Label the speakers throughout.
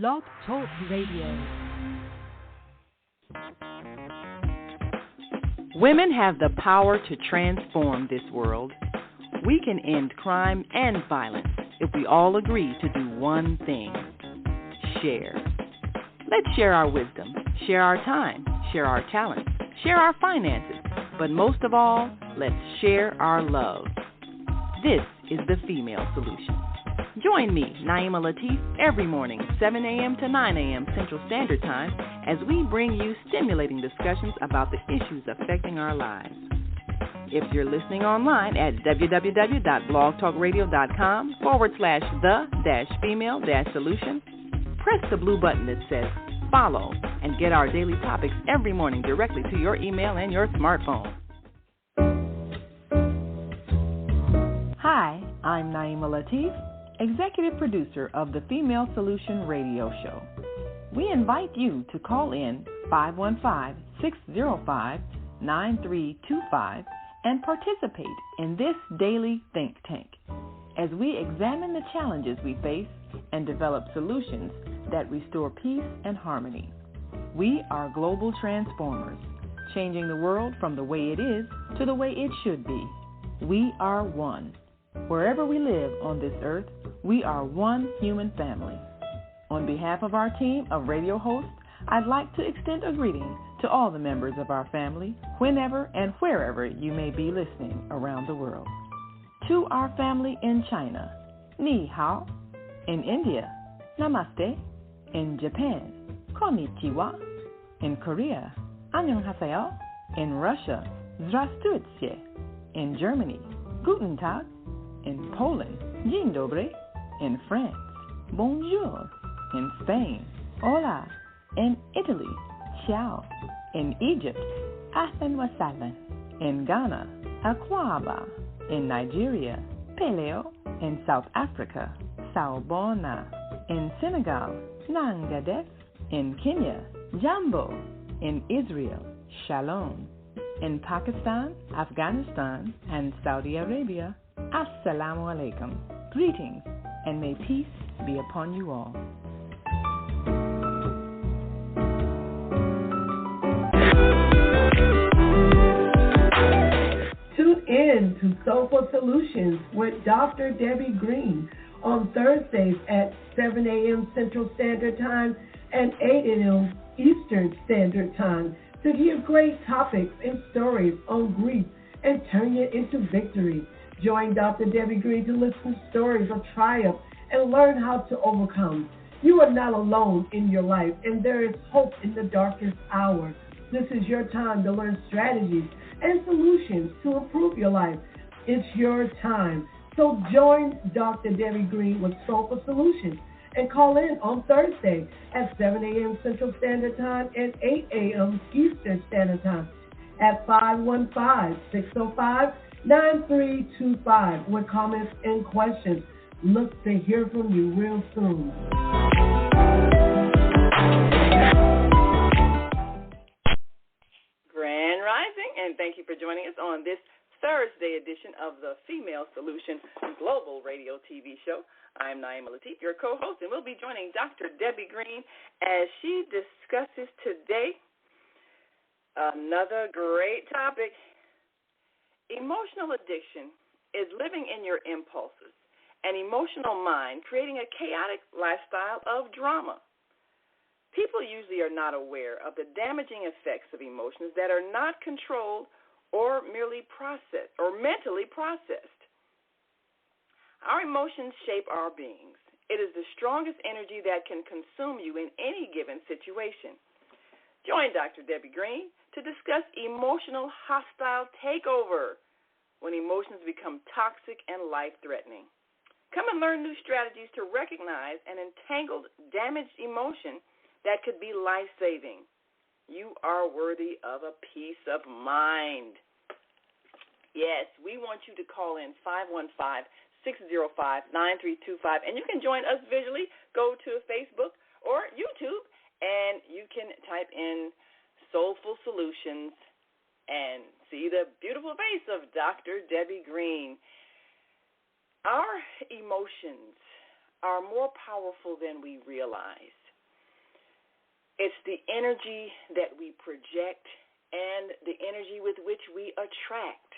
Speaker 1: Blog Talk Radio.
Speaker 2: Women have the power to transform this world. We can end crime and violence if we all agree to do one thing: share. Let's share our wisdom, share our time, share our talents, share our finances, but most of all, let's share our love. This is the Female Solution. Join me, Naima Latif, every morning, 7 a.m. to 9 a.m. Central Standard Time, as we bring you stimulating discussions about the issues affecting our lives. If you're listening online at www.blogtalkradio.com/the-female-solution, press the blue button that says follow and get our daily topics every morning directly to your email and your smartphone. Hi, I'm Naima Latif, Executive Producer of the Female Solution Radio Show. We invite you to call in 515-605-9325 and participate in this daily think tank as we examine the challenges we face and develop solutions that restore peace and harmony. We are global transformers, changing the world from the way it is to the way it should be. We are one. Wherever we live on this earth, we are one human family. On behalf of our team of radio hosts, I'd like to extend a greeting to all the members of our family, whenever and wherever you may be listening around the world. To our family in China, Ni Hao. In India, Namaste. In Japan, Konnichiwa. In Korea, Annyeonghaseyo. In Russia, Здравствуйте. In Germany, Guten Tag. In Poland, Dzień dobry. In France, Bonjour. In Spain, Hola. In Italy, Ciao. In Egypt, Ahlan wa sahlan. In Ghana, Akwaba. In Nigeria, Peleo. In South Africa, Sawubona. In Senegal, Nangadef. In Kenya, Jambo. In Israel, Shalom. In Pakistan, Afghanistan, and Saudi Arabia, Assalamu alaikum. Greetings, and may peace be upon you all.
Speaker 3: Tune in to Soulful Solutions with Dr. Debbie Green on Thursdays at 7 a.m. Central Standard Time and 8 a.m. Eastern Standard Time to hear great topics and stories on grief and turn it into victory. Join Dr. Debbie Green to listen to stories of triumph and learn how to overcome. You are not alone in your life, and there is hope in the darkest hour. This is your time to learn strategies and solutions to improve your life. It's your time. So join Dr. Debbie Green with Soulful Solutions and call in on Thursday at 7 a.m. Central Standard Time and 8 a.m. Eastern Standard Time at 515-605-9325 with comments and questions. Look to hear from you real soon.
Speaker 2: Grand Rising, and thank you for joining us on this Thursday edition of the Female Solution Global Radio TV Show. I'm Naima Latif, your co-host, and we'll be joining Dr. Debbie Green as she discusses today another great topic. Emotional addiction is living in your impulses, an emotional mind creating a chaotic lifestyle of drama. People usually are not aware of the damaging effects of emotions that are not controlled or merely processed or mentally processed. Our emotions shape our beings. It is the strongest energy that can consume you in any given situation. Join Dr. Debbie Green to discuss emotional hostile takeover, when emotions become toxic and life-threatening. Come and learn new strategies to recognize an entangled, damaged emotion that could be life-saving. You are worthy of a peace of mind. Yes, we want you to call in 515-605-9325, and you can join us visually. Go to Facebook or YouTube, and you can type in Soulful Solutions and see the beautiful face of Dr. Debbie Green. Our emotions are more powerful than we realize. It's the energy that we project and the energy with which we attract.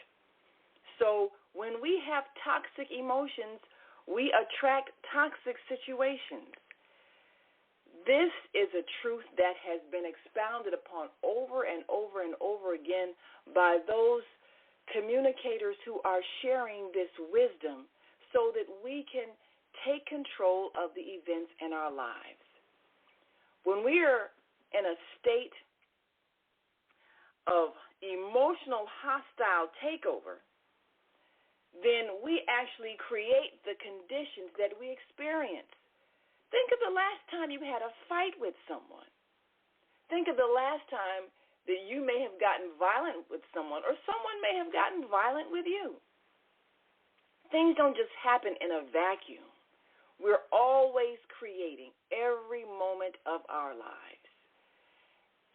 Speaker 2: So when we have toxic emotions, we attract toxic situations. This is a truth that has been expounded upon over and over and over again by those communicators who are sharing this wisdom so that we can take control of the events in our lives. When we are in a state of emotional hostile takeover, then we actually create the conditions that we experience. Think of the last time you had a fight with someone. Think of the last time that you may have gotten violent with someone, or someone may have gotten violent with you. Things don't just happen in a vacuum. We're always creating every moment of our lives.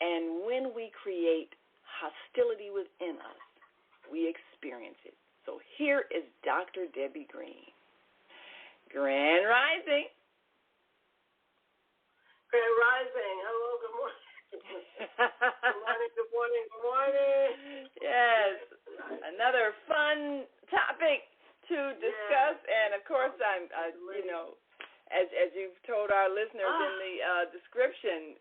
Speaker 2: And when we create hostility within us, we experience it. So here is Dr. Debbie Green. Grand Rising.
Speaker 3: Grand Rising. Hello, good morning. Good morning.
Speaker 2: Yes, another fun topic to discuss. Yes. And, of course, I'm as you've told our listeners in the description,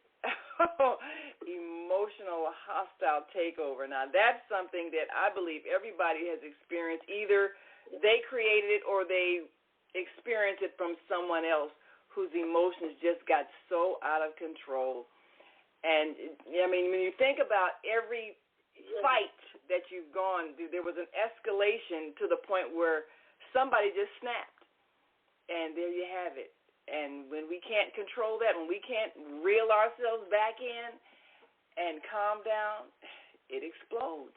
Speaker 2: emotional hostile takeover. Now, that's something that I believe everybody has experienced. Either they created it or they experienced it from someone else whose emotions just got so out of control. And, I mean, when you think about every fight that you've gone, there was an escalation to the point where somebody just snapped. And there you have it. And when we can't control that, when we can't reel ourselves back in and calm down, it explodes.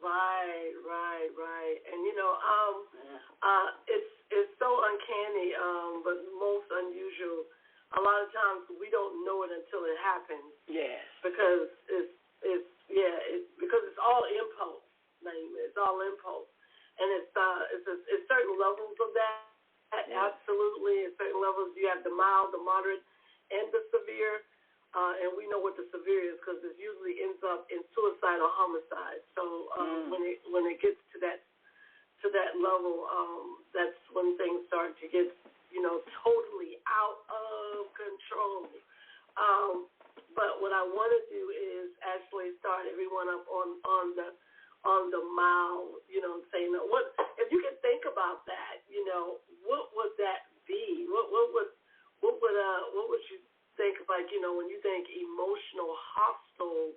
Speaker 3: Right. And, it's so uncanny, but most unusual. A lot of times we don't know it until it happens.
Speaker 2: Yes.
Speaker 3: Because it's all impulse. It's all impulse, and it's certain levels of that. Yes. Absolutely, at certain levels you have the mild, the moderate, and the severe. And we know what the severe is because it usually ends up in suicide or homicide. So when it gets to that level, that's when things start to get totally out of control. But what I want to do is actually start everyone up on the mild, saying what if you can think about that, what would that be? What would you think of, like, when you think emotional hostile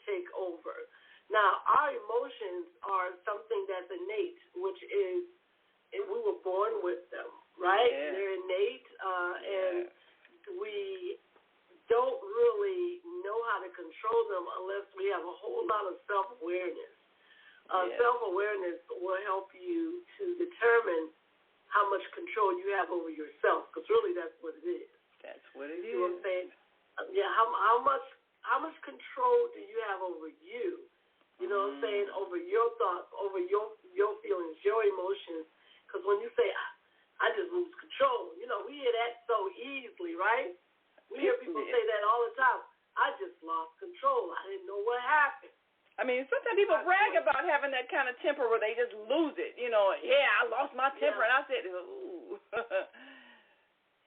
Speaker 3: takeover? Now, our emotions are something that's innate, which is we were born with them, right? Yeah. They're innate, and we don't really know how to control them unless we have a whole lot of self-awareness. Self-awareness will help you to determine how much control you have over yourself, because really that's what it is.
Speaker 2: That's what it is.
Speaker 3: You know what I'm saying? Yeah, how much control do you have over you? You know what I'm saying? Over your thoughts, over your feelings, your emotions. Because when you say, I just lose control, we hear that so easily, right? We hear people say that all the time. I just lost control. I didn't know what happened.
Speaker 2: I mean, sometimes people brag about having that kind of temper where they just lose it. I lost my temper, and I said, ooh.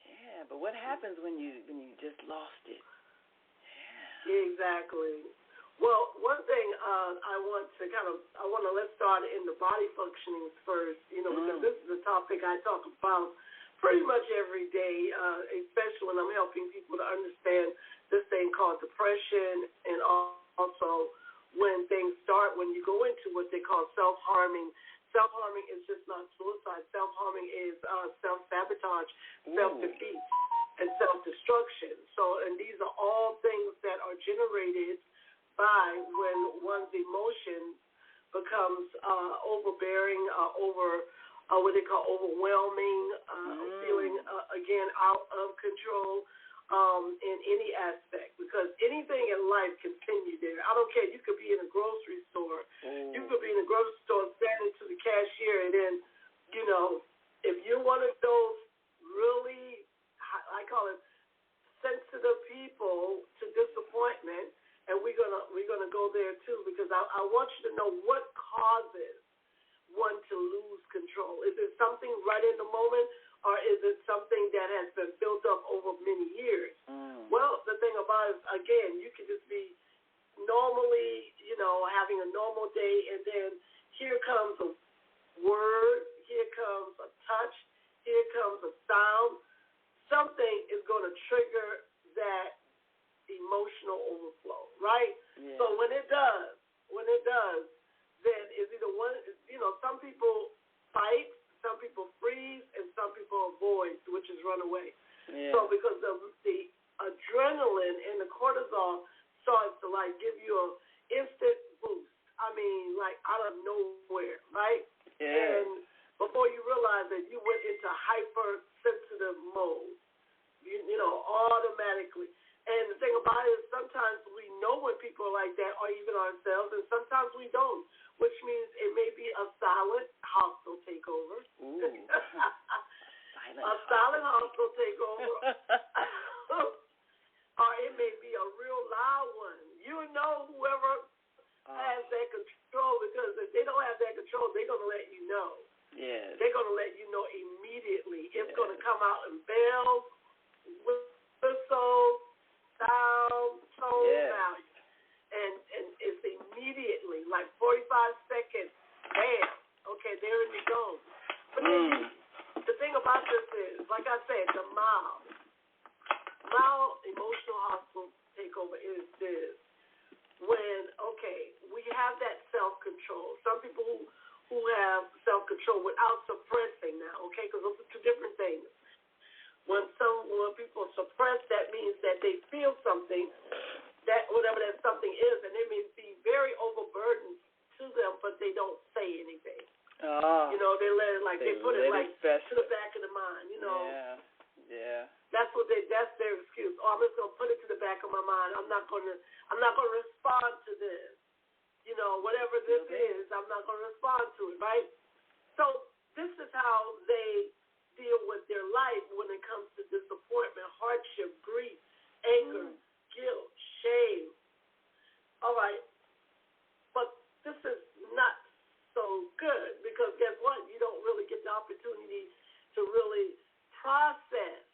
Speaker 2: Yeah, but what happens when you just lost it?
Speaker 3: Yeah. Exactly. Well, one thing let's start in the body functionings first, because this is a topic I talk about pretty much every day, especially when I'm helping people to understand this thing called depression, and also when things start, when you go into what they call self-harming. Self-harming is just not suicide. Self-harming is self-sabotage, self-defeat, and self-destruction. So, and these are all things that are generated by when one's emotion becomes overbearing, what they call overwhelming, feeling, again, out of control in any aspect. Because anything in life can pin you there. I don't care. You could be in a grocery store. You could be in a grocery store standing to the cashier, and then, if you're one of those really, I call it sensitive
Speaker 1: sensitive people to disappointment, and we're gonna go there too, because I want you to know what causes one to lose control. Is it something right in the moment, or is it something that has been built up over many years? Well, the thing about it is, again, you can just be normally, having a normal day, and then here comes a word, here comes a touch, here comes a sound. Something is going to trigger that emotional overflow, right?
Speaker 4: Yeah.
Speaker 1: So when it does, then it's either one, some people fight, some people freeze, and some people avoid, which is run away.
Speaker 4: Yeah.
Speaker 1: So because the adrenaline and the cortisol starts to give you an instant boost. I mean, out of nowhere, right?
Speaker 4: Yeah.
Speaker 1: And before you realize that, you went into hypersensitive mode, automatically. And the thing about it is, sometimes we know when people are like that, or even ourselves, and sometimes we don't, which means it may be a silent hostile takeover.
Speaker 4: Ooh.
Speaker 1: Silent hostile takeover. Or it may be a real loud one. Whoever has that control, because if they don't have that control, they're going to let you know.
Speaker 4: Yes.
Speaker 1: They're going to let you know immediately. It's going to come out in bells, whistles, sound, tone, value. And it's immediately, 45 seconds, bam, okay, there it goes. But then the thing about this is, like I said, the mild emotional hostile takeover is this. When, we have that self-control. Some people who have self-control without suppressing now, because those are two different things. When people suppress, that means that they feel something, that whatever that something is, and they may be very overburdened to them, but they don't say anything. They let it they put it to the back of the mind.
Speaker 4: Yeah.
Speaker 1: That's their excuse. I'm just gonna put it to the back of my mind. I'm not gonna respond to this. Whatever this is, I'm not gonna respond to it, right? So this is how they deal with their life when it comes to disappointment, hardship, grief, anger, guilt, shame. All right. But this is not so good, because guess what? You don't really get the opportunity to really process.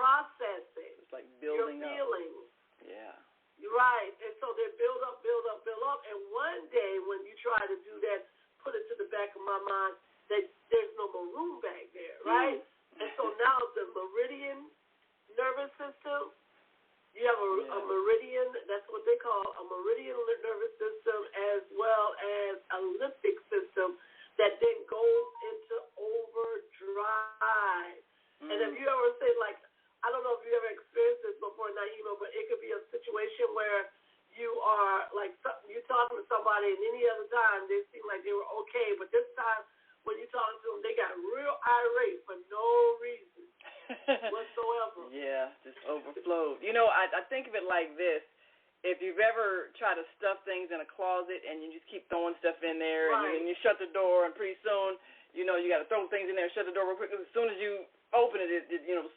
Speaker 1: Processing.
Speaker 4: It's like building
Speaker 1: your feelings.
Speaker 4: Up. Yeah.
Speaker 1: You're right. And so they build up. And one day when you try to do that, put it to the back of my mind, that there's no more room back there, right? And so now the meridian nervous system, you have a meridian, that's what they call a meridian nervous system, as well as a limbic system that then goes into overdrive. And if you ever say, I don't know if you ever experienced this before, Naima, but it could be a situation where you are, you're talking to somebody, and any other time they seem like they were okay, but this time when you're talking to them, they got real irate for no reason whatsoever.
Speaker 4: Yeah, just overflowed. I think of it like this. If you've ever tried to stuff things in a closet and you just keep throwing stuff in there,
Speaker 1: right,
Speaker 4: and you shut the door, and pretty soon, you got to throw things in there and shut the door real quick. As soon as you open it, it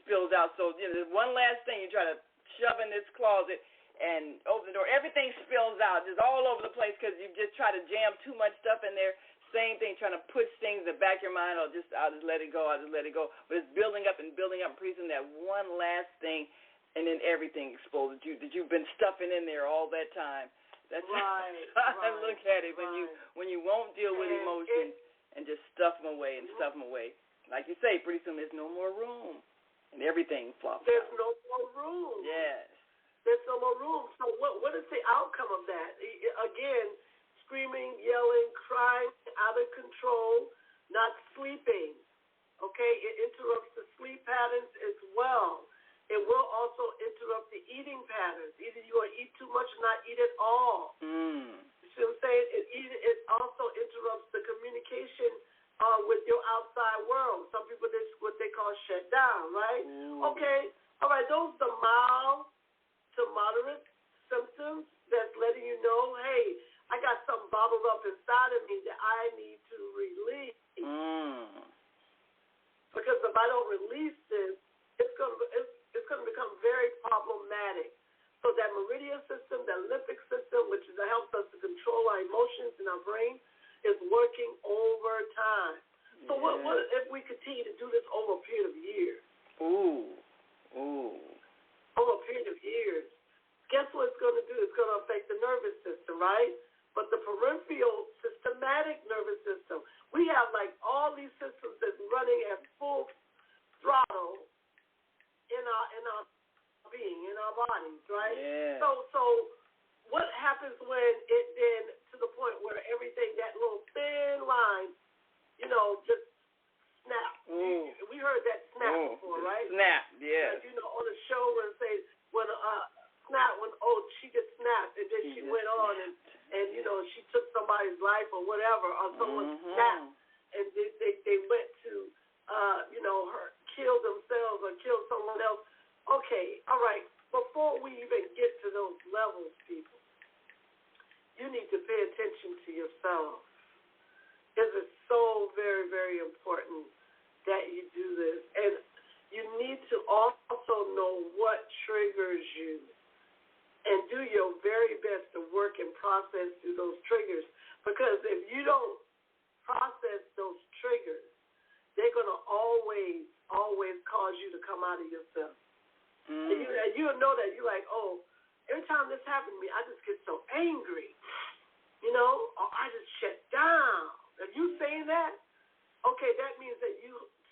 Speaker 4: spills out. So, there's one last thing you try to shove in this closet and open the door. Everything spills out just all over the place because you just try to jam too much stuff in there. Same thing, trying to push things in the back of your mind. I'll just let it go. But it's building up and pretty soon that one last thing, and then everything explodes that you've been stuffing in there all that time. That's
Speaker 1: right.
Speaker 4: I look at it when you won't deal with emotions and just stuff them away. Like you say, pretty soon there's no more room, and everything flops
Speaker 1: There's
Speaker 4: out.
Speaker 1: no more room.
Speaker 4: Yes.
Speaker 1: There's no more room. So what is the outcome of that? Again, screaming, yelling, crying, out of control, not sleeping. Okay? It interrupts the sleep patterns as well. It will also interrupt the eating patterns. Either you're going to eat too much or not eat at all. You see what I'm saying? It also interrupts the communication with your outside world. Some people, this is what they call shut down, right? Okay. All right. Those are the mild to moderate symptoms that's letting you know, hey, I got something bottled up inside of me that I need to release. Because if I don't release this, it's going to become immune system, that limbic system, which helps us to control our emotions in our brain, is working overtime. So what if we continue to do this over a period of years?
Speaker 4: Ooh.
Speaker 1: Over a period of years. Guess what it's going to do? It's going to affect the nervous system, right? But the peripheral systematic nervous system, we have like all these systems that's running at full throttle in our being, in our bodies, right?
Speaker 4: Yeah.
Speaker 1: So what happens when it then to the point where everything, that little thin line, just snaps? We heard that snap before, right?
Speaker 4: Snap, yeah.
Speaker 1: Like, on the show where it says when she just snapped and then she went on and she took somebody's life or whatever, or someone snapped and they went to her kill themselves or kill someone else. Okay, all right. Before we even get to those levels, people, you need to pay attention to yourself. It is so very, very important that you do this. And you need to also know what triggers you and do your very best to work and process through those triggers. Because if you don't process those triggers, they're going to always cause you to come out of yourself. And you'll know that. You're like, oh, every time this happens to me, I just get so angry, or I just shut down. If you saying that, okay, that means that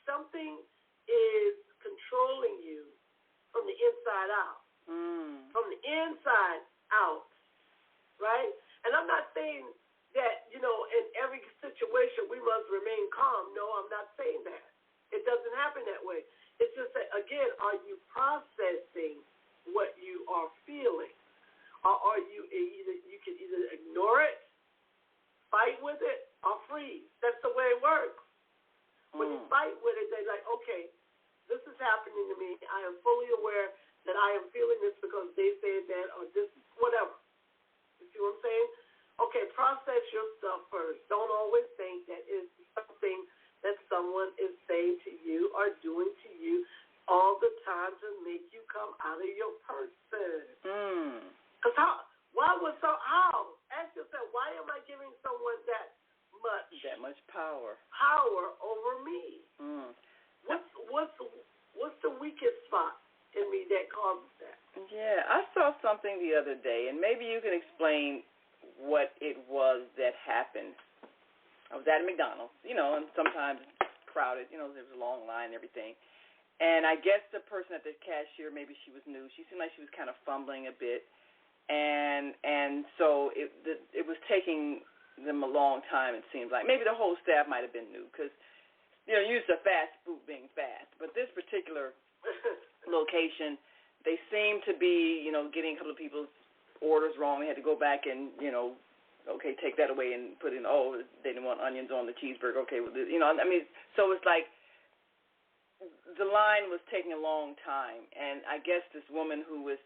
Speaker 1: something is controlling you from the inside out. From the inside out, right? And I'm not saying that, in every situation we must remain calm. No, I'm not saying that. It doesn't happen that way. It's just that, again, are you processing what you are feeling? Or are you can either ignore it, fight with it, or freeze. That's the way it works. When you fight with it, they're like, okay, this is happening to me. I am fully aware that I am feeling this because they said that or this, whatever. You see what I'm saying? Okay, process your stuff first. Don't always think that it's something that someone is saying to you or doing to you all the time to make you come out of your person. Because how? Ask yourself, why am I giving someone that much
Speaker 4: power
Speaker 1: over me? What's the weakest spot in me that causes that?
Speaker 4: Yeah, I saw something the other day, and maybe you can explain what it was that happened. I was at a McDonald's, and sometimes crowded, there was a long line and everything. And I guess the person at the cashier, maybe she was new. She seemed like she was kind of fumbling a bit. And so it was taking them a long time, it seems like. Maybe the whole staff might have been new because, used to fast food being fast. But this particular location, they seemed to be, getting a couple of people's orders wrong. They had to go back and, okay, take that away and put in, they didn't want onions on the cheeseburger. Okay, so it's like the line was taking a long time. And I guess this woman who was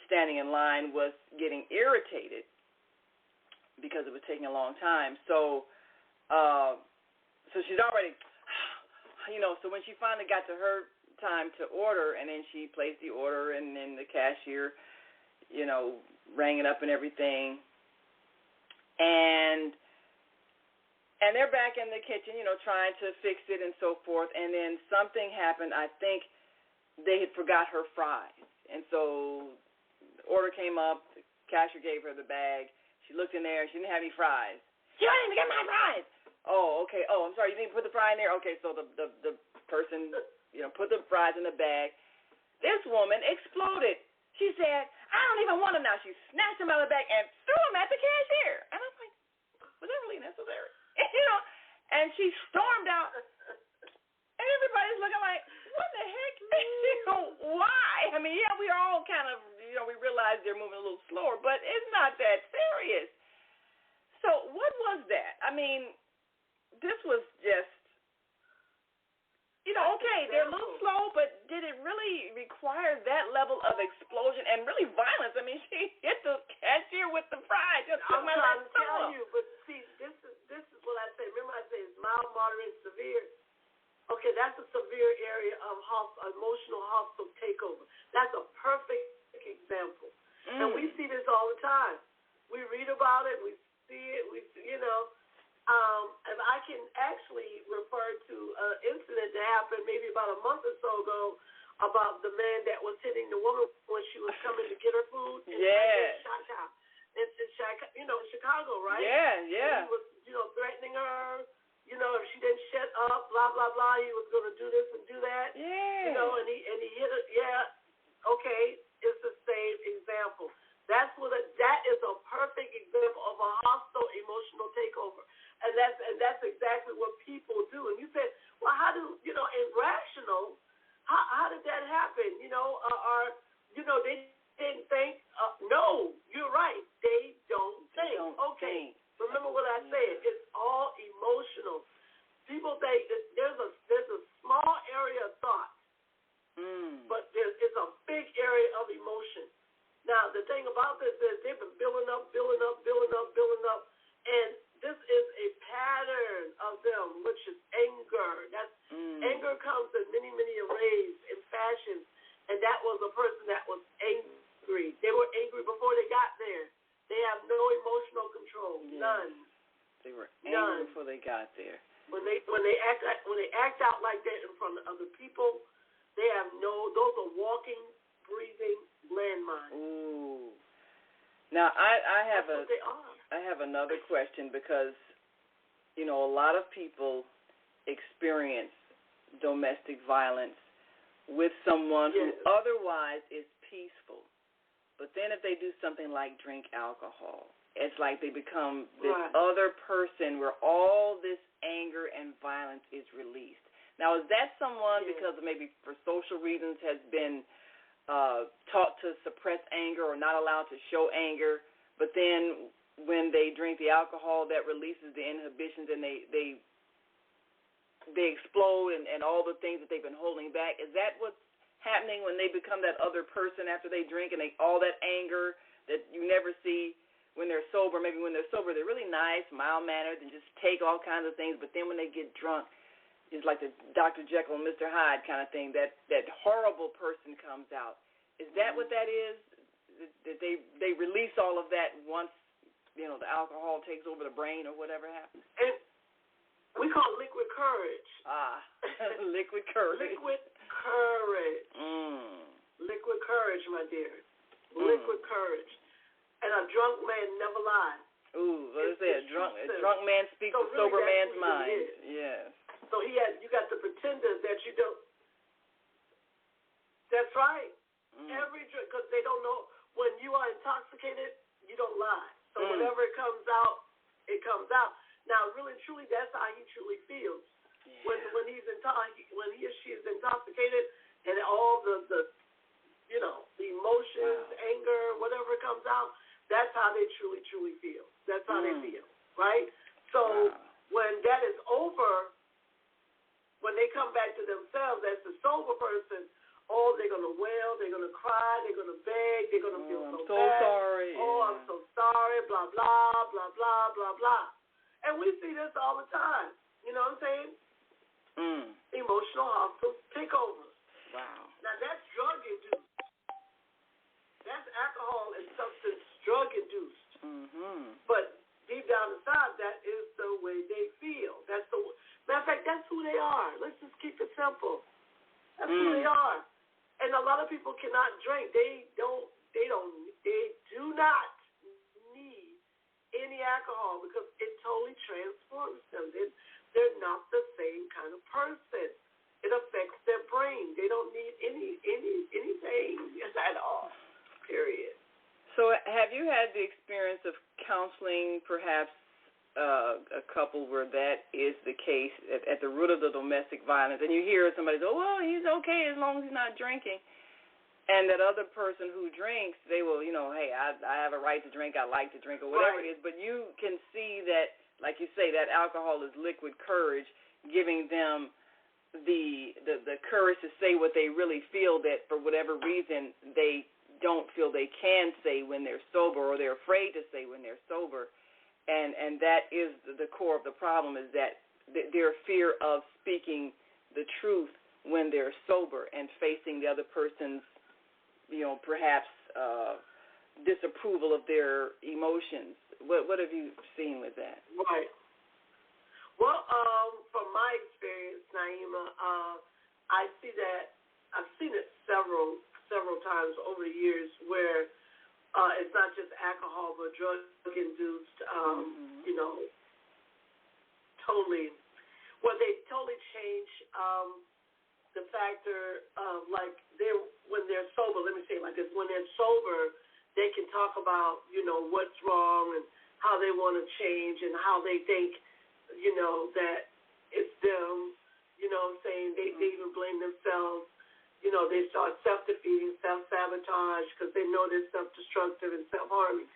Speaker 4: standing in line was getting irritated because it was taking a long time. So she's already, so when she finally got to her time to order, and then she placed the order, and then the cashier, rang it up and everything, and they're back in the kitchen, trying to fix it and so forth, and then something happened. I think they had forgot her fries, and so the order came up, the cashier gave her the bag, she looked in there, she didn't have any fries. You didn't even get my fries! Oh, okay. Oh, I'm sorry, you didn't put the fry in there? Okay, so the person, put the fries in the bag. This woman exploded. She said, I don't even want them now. She snatched them out of the bag and threw them at the cashier. And I'm like, was that really necessary? And she stormed out. And everybody's looking like, what the heck? Why? I mean, yeah, we are all kind of, we realize they're moving a little slower, but it's not that serious. So what was that? I mean, this was just, okay, they're a little slow, but did it really require that level of explosion and really violence? I mean, she hit the cashier with the fries.
Speaker 1: I'm trying to tell you, but see, this is what I say. Remember I say it's mild, moderate, severe. Okay, that's a severe area of emotional hostile takeover. That's a perfect example. And we see this all the time. We read about it, we see it, and I can actually refer to an incident that happened maybe about a month or so ago about the man that was hitting the woman when she was coming to get her food in Chicago, right?
Speaker 2: Yeah.
Speaker 1: And he was, threatening her. If she didn't shut up, blah blah blah, he was going to do this and do that.
Speaker 2: Yeah.
Speaker 1: And he hit her. Yeah. Okay, it's the same example. That is a perfect example of a hostile emotional takeover, and that's exactly what people do. And you said, well, how do irrational? How did that happen? They didn't think. No, you're right. They don't think. Okay. Remember what I said. It's all emotional. People think that there's a small area of thought, but it's a big area of emotion. Now, the thing about this is they've been building up, and this is a pattern of them, which is anger. Anger comes in many, many arrays and fashions, and that was a person that was angry. They were angry before they got there. They have no emotional control, none.
Speaker 2: They were angry before they got there.
Speaker 1: When they act out like that in front of other people, they have those are walking, breathing landmines.
Speaker 2: Ooh. Now I have
Speaker 1: I
Speaker 2: have another question, because a lot of people experience domestic violence with someone who otherwise is peaceful. But then if they do something like drink alcohol, it's like they become this other person where all this anger and violence is released. Now, is that someone because of maybe for social reasons has been taught to suppress anger or not allowed to show anger, but then when they drink the alcohol, that releases the inhibitions and they explode and all the things that they've been holding back? Is that what's happening when they become that other person after they drink, and all that anger that you never see when they're sober? Maybe when they're sober, they're really nice, mild-mannered, and just take all kinds of things, but then when they get drunk, it's like the Dr. Jekyll and Mr. Hyde kind of thing. That horrible person comes out. Is that what that is? That they release all of that once the alcohol takes over the brain or whatever happens?
Speaker 1: And we call it liquid courage.
Speaker 2: Liquid courage.
Speaker 1: Liquid courage. Liquid courage, my dear. Liquid courage. And a drunk man never lies.
Speaker 2: Ooh, what is that? A drunk man speaks a sober man's mind. Yes.
Speaker 1: So you got the pretenders that you don't. That's right. Every drink, because they don't know, when you are intoxicated, you don't lie. So whenever it comes out, it comes out. Now, really, truly, that's how he truly feels. Yeah. When he or she is intoxicated, and all the emotions, anger, whatever comes out, that's how they truly, truly feel. That's how they feel, right? So when that is over, when they come back to themselves as the sober person, they're going to wail, they're going to cry, they're going to beg, they're going to feel so bad.
Speaker 2: Sorry.
Speaker 1: I'm so sorry, blah, blah, blah, blah, blah, blah. And we see this all the time. You know what I'm saying? Emotional hostile takeovers.
Speaker 2: Wow.
Speaker 1: Now, that's drug-induced. That's alcohol and substance drug-induced. But deep down inside, that is the way they feel. Matter of fact, that's who they are. Let's just keep it simple. That's who they are. And a lot of people cannot drink. They do not need any alcohol because it totally transforms them. They're not the same kind of person. It affects their brain. They don't need anything at all. Period.
Speaker 2: So have you had the experience of counseling perhaps a couple where that is the case at the root of the domestic violence, and you hear somebody go, well, he's okay as long as he's not drinking, and that other person who drinks, they will, hey, I have a right to drink, I like to drink, or whatever it is, but you can see that, like you say, that alcohol is liquid courage, giving them the courage to say what they really feel that for whatever reason they don't feel they can say when they're sober, or they're afraid to say when they're sober. And that is the core of the problem, is that their fear of speaking the truth when they're sober and facing the other person's, perhaps
Speaker 4: disapproval of their emotions. What have you seen with that?
Speaker 1: Right. Well, from my experience, Naima, I see that I've seen it several times over the years where it's not just alcohol but drug-induced, totally. Well, they totally change the factor of when they're sober. Let me say it like this: when they're sober, they can talk about what's wrong and how they want to change and how they think that it's them. Saying they even blame themselves. They start self-defeating, self-sabotage because they know they're self-destructive and self-harming.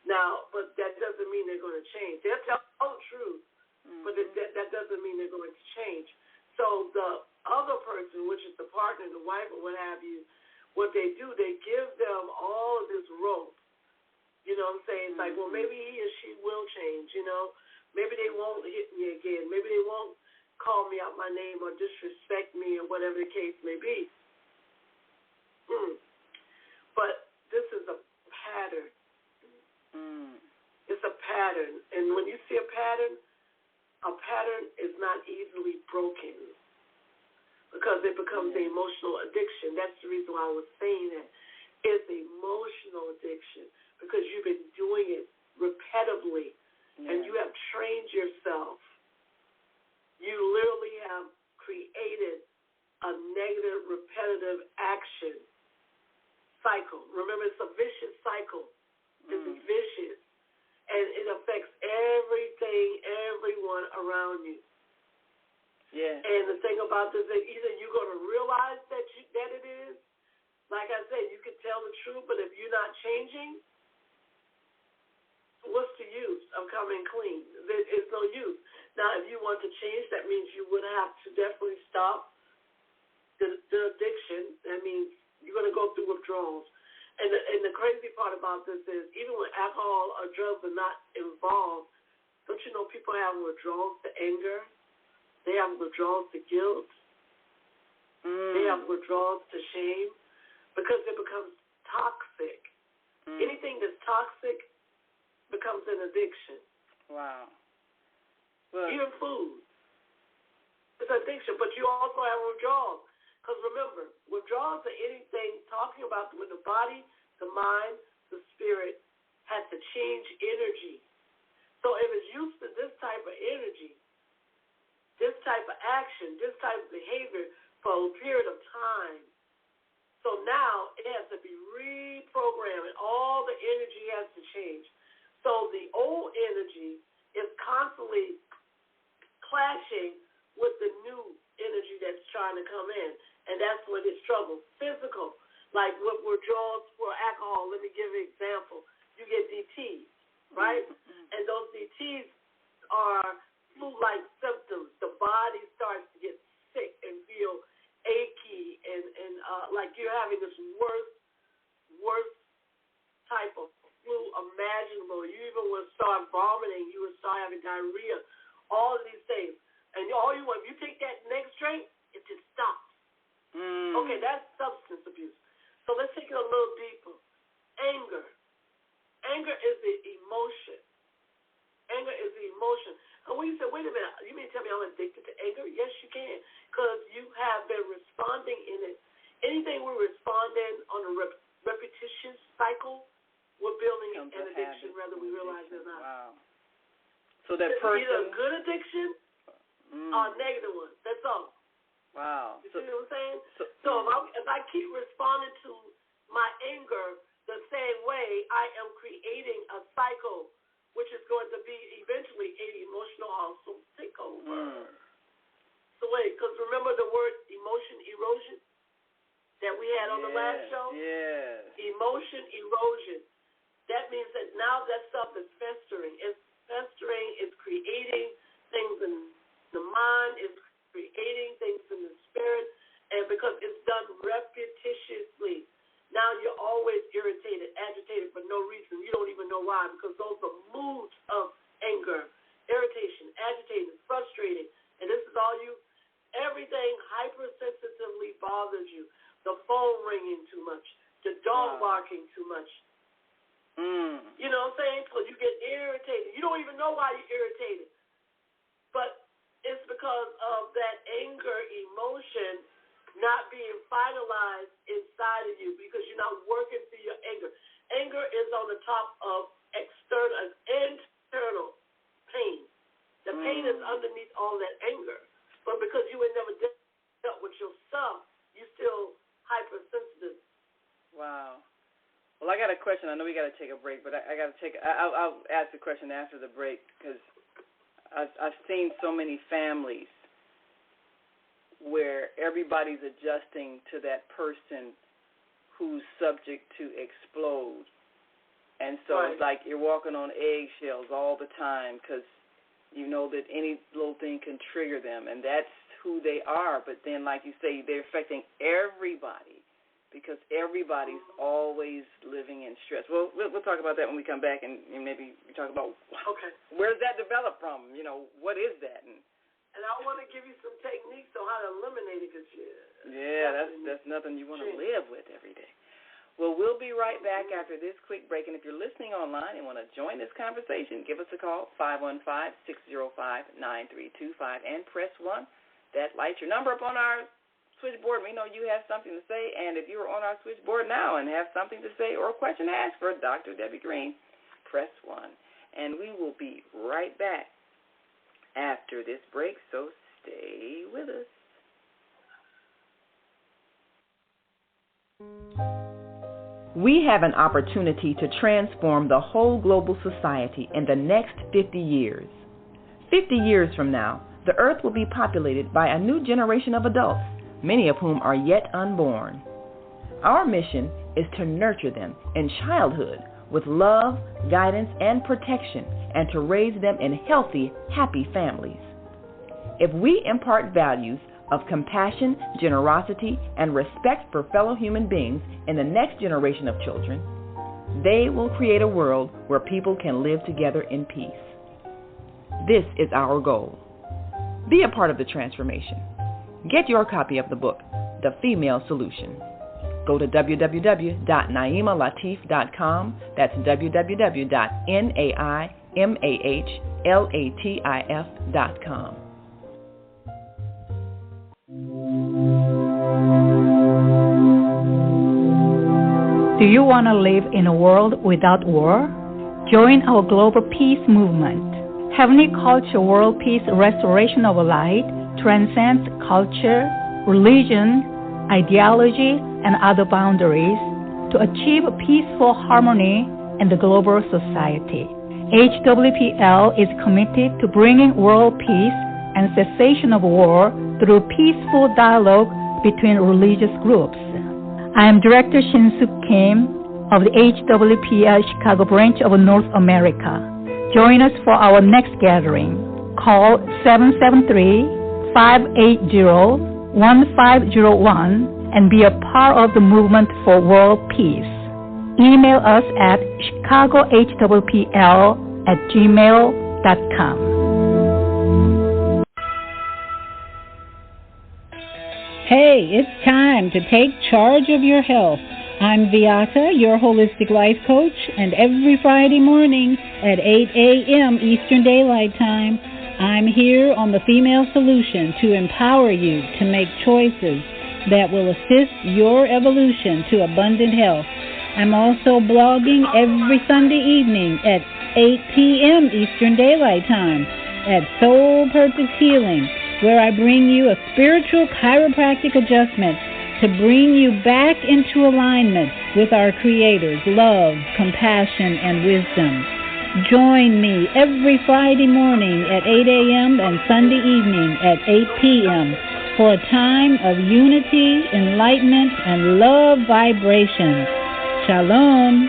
Speaker 1: Now, but that doesn't mean they're going to change. They'll tell the truth, but that doesn't mean they're going to change. So the other person, which is the partner, the wife or what have you, what they do, they give them all of this rope. You know what I'm saying? It's like, well, maybe he or she will change, Maybe they won't hit me again. Maybe they won't call me out my name or disrespect me or whatever the case may be. But this is a pattern. It's a pattern. And when you see a pattern is not easily broken because it becomes an emotional addiction. That's the reason why I was saying that. It's emotional addiction because you've been doing it repetitively and you have trained yourself. You literally have created a negative, repetitive action cycle. Remember, it's a vicious cycle. It's vicious. And it affects everything, everyone around you.
Speaker 4: Yeah.
Speaker 1: And the thing about this is either you're going to realize that it is, like I said, you can tell the truth, but if you're not changing, what's the use of coming clean? There's no use. Now, if you want to change, that means you would have to definitely stop the addiction. That means you're going to go through withdrawals. And the crazy part about this is even when alcohol or drugs are not involved, don't you know people have withdrawals to anger? They have withdrawals to guilt. They have withdrawals to shame because it becomes toxic. Anything that's toxic becomes an addiction.
Speaker 4: Wow. Well,
Speaker 1: even food. It's an addiction, but you also have withdrawals. Because remember, withdrawals are anything talking about when the body, the mind, the spirit has to change energy. So if it's used to this type of energy, this type of action, this type of behavior for a period of time, so now it has to be reprogrammed and all the energy has to change. So the old energy is constantly clashing with the new energy that's trying to come in. And that's when it struggles. Physical, like with withdrawals for alcohol. Let me give you an example. You get DTs, right? And those DTs are flu-like symptoms. The body starts to get sick and feel achy and like you're having this worst type of flu imaginable. You even would start vomiting. You would start having diarrhea. All of these things. And all you want, if you take that next drink, it just stops. Okay, that's substance abuse. So let's take it a little deeper. Anger. Anger is the emotion. Anger is the emotion. And when you say, wait a minute, you mean to tell me I'm addicted to anger? Yes, you can, because you have been responding in it. Anything we're responding on a repetitious cycle, we're building an addiction, whether we realize it or not.
Speaker 4: Wow. So that person...
Speaker 1: Either a good addiction or a negative one. That's all.
Speaker 4: Wow.
Speaker 1: You see what I'm saying? So if I keep responding to my anger the same way, I am creating a cycle, which is going to be eventually an emotional hostile takeover. So wait, because remember the word emotion erosion that we had on the last show?
Speaker 4: Yes.
Speaker 1: Emotion erosion. That means that now that stuff is festering. It's festering. It's creating things in the mind. It's creating things in the spirit, and because it's done repetitiously, now you're always irritated, agitated for no reason. You don't even know why, because those are moods of anger, irritation, agitated, frustrated, and this is all everything hypersensitively bothers you. The phone ringing too much, The dog barking too much. You know what I'm saying? So you get irritated. You don't even know why you're irritated. But it's because of that anger emotion not being finalized inside of you because you're not working through your anger. Anger is on the top of internal pain. The pain is underneath all that anger. But because you had never dealt with yourself, you're still hypersensitive.
Speaker 4: Wow. Well, I got a question. I know we got to take a break, but I got to take. I'll ask the question after the break because I've seen so many families where everybody's adjusting to that person who's subject to explode, and so it's like you're walking on eggshells all the time because you know that any little thing can trigger them, and that's who they are. But then, like you say, they're affecting everybody. Because everybody's always living in stress. Well, we'll talk about that when we come back, and maybe we talk about where does that develop from? You know, what is that? And
Speaker 1: I want to give you some techniques on how to eliminate it. Cause
Speaker 4: that's nothing you want to live with every day. Well, we'll be right back after this quick break. And if you're listening online and want to join this conversation, give us a call, 515-605-9325, and press 1. That lights your number up on our switchboard. We know you have something to say, and if you're on our switchboard now and have something to say or a question to ask for Dr. Debbie Green, press 1. And we will be right back after this break, so stay with us.
Speaker 2: We have an opportunity to transform the whole global society in the next 50 years. 50 years from now, the earth will be populated by a new generation of adults, many of whom are yet unborn. Our mission is to nurture them in childhood with love, guidance, and protection, and to raise them in healthy, happy families. If we impart values of compassion, generosity, and respect for fellow human beings in the next generation of children, they will create a world where people can live together in peace. This is our goal. Be a part of the transformation. Get your copy of the book, The Female Solution. Go to www.naimalatif.com. That's www.naimalatif.com.
Speaker 5: Do you want to live in a world without war? Join our global peace movement. Heavenly Culture World Peace Restoration of Light transcends culture, religion, ideology, and other boundaries to achieve peaceful harmony in the global society. HWPL is committed to bringing world peace and cessation of war through peaceful dialogue between religious groups. I am Director Shin-Suk Kim of the HWPL Chicago branch of North America. Join us for our next gathering. Call 773-580-1501 and be a part of the movement for world peace. Email us at chicagohwpl@gmail.com.
Speaker 6: Hey, it's time to take charge of your health. I'm Viata, your holistic life coach, and every Friday morning at 8 a.m. Eastern Daylight Time, I'm here on The Female Solution to empower you to make choices that will assist your evolution to abundant health. I'm also blogging every Sunday evening at 8 p.m. Eastern Daylight Time at Soul Purpose Healing, where I bring you a spiritual chiropractic adjustment to bring you back into alignment with our Creator's love, compassion, and wisdom. Join me every Friday morning at 8 a.m. and Sunday evening at 8 p.m. for a time of unity, enlightenment, and love vibration. Shalom.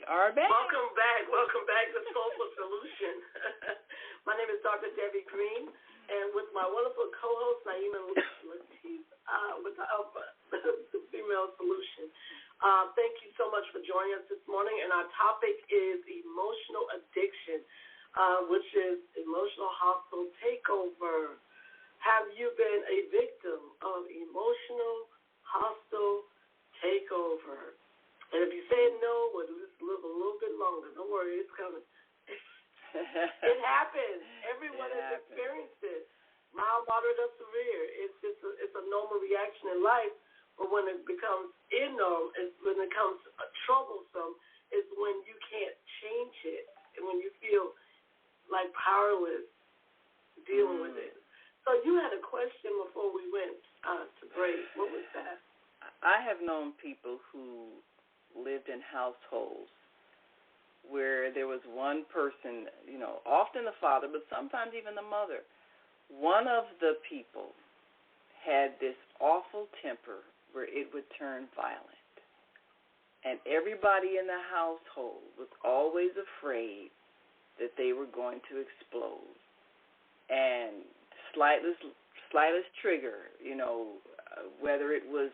Speaker 4: are back.
Speaker 1: Welcome back to Soulful Solution. My name is Dr. Debbie Green, and with my wonderful co-host, Naima Latif, with the Female Solution. Thank you so much for joining us this morning, and our topic is emotional addiction, which is emotional hostile takeover. Have you been a victim of emotional hostile takeover? And if you say no, we'll just live a little bit longer. Don't worry, it's coming. It happens. Everyone has experienced it. Mild, moderate, or severe. It's a normal reaction in life. But when it becomes when it becomes troublesome, is when you can't change it, and when you feel like powerless dealing with it. So you had a question before we went to break. What was that?
Speaker 4: I have known people who lived in households where there was one person, often the father, but sometimes even the mother. One of the people had this awful temper where it would turn violent. And everybody in the household was always afraid that they were going to explode. And slightest trigger, whether it was,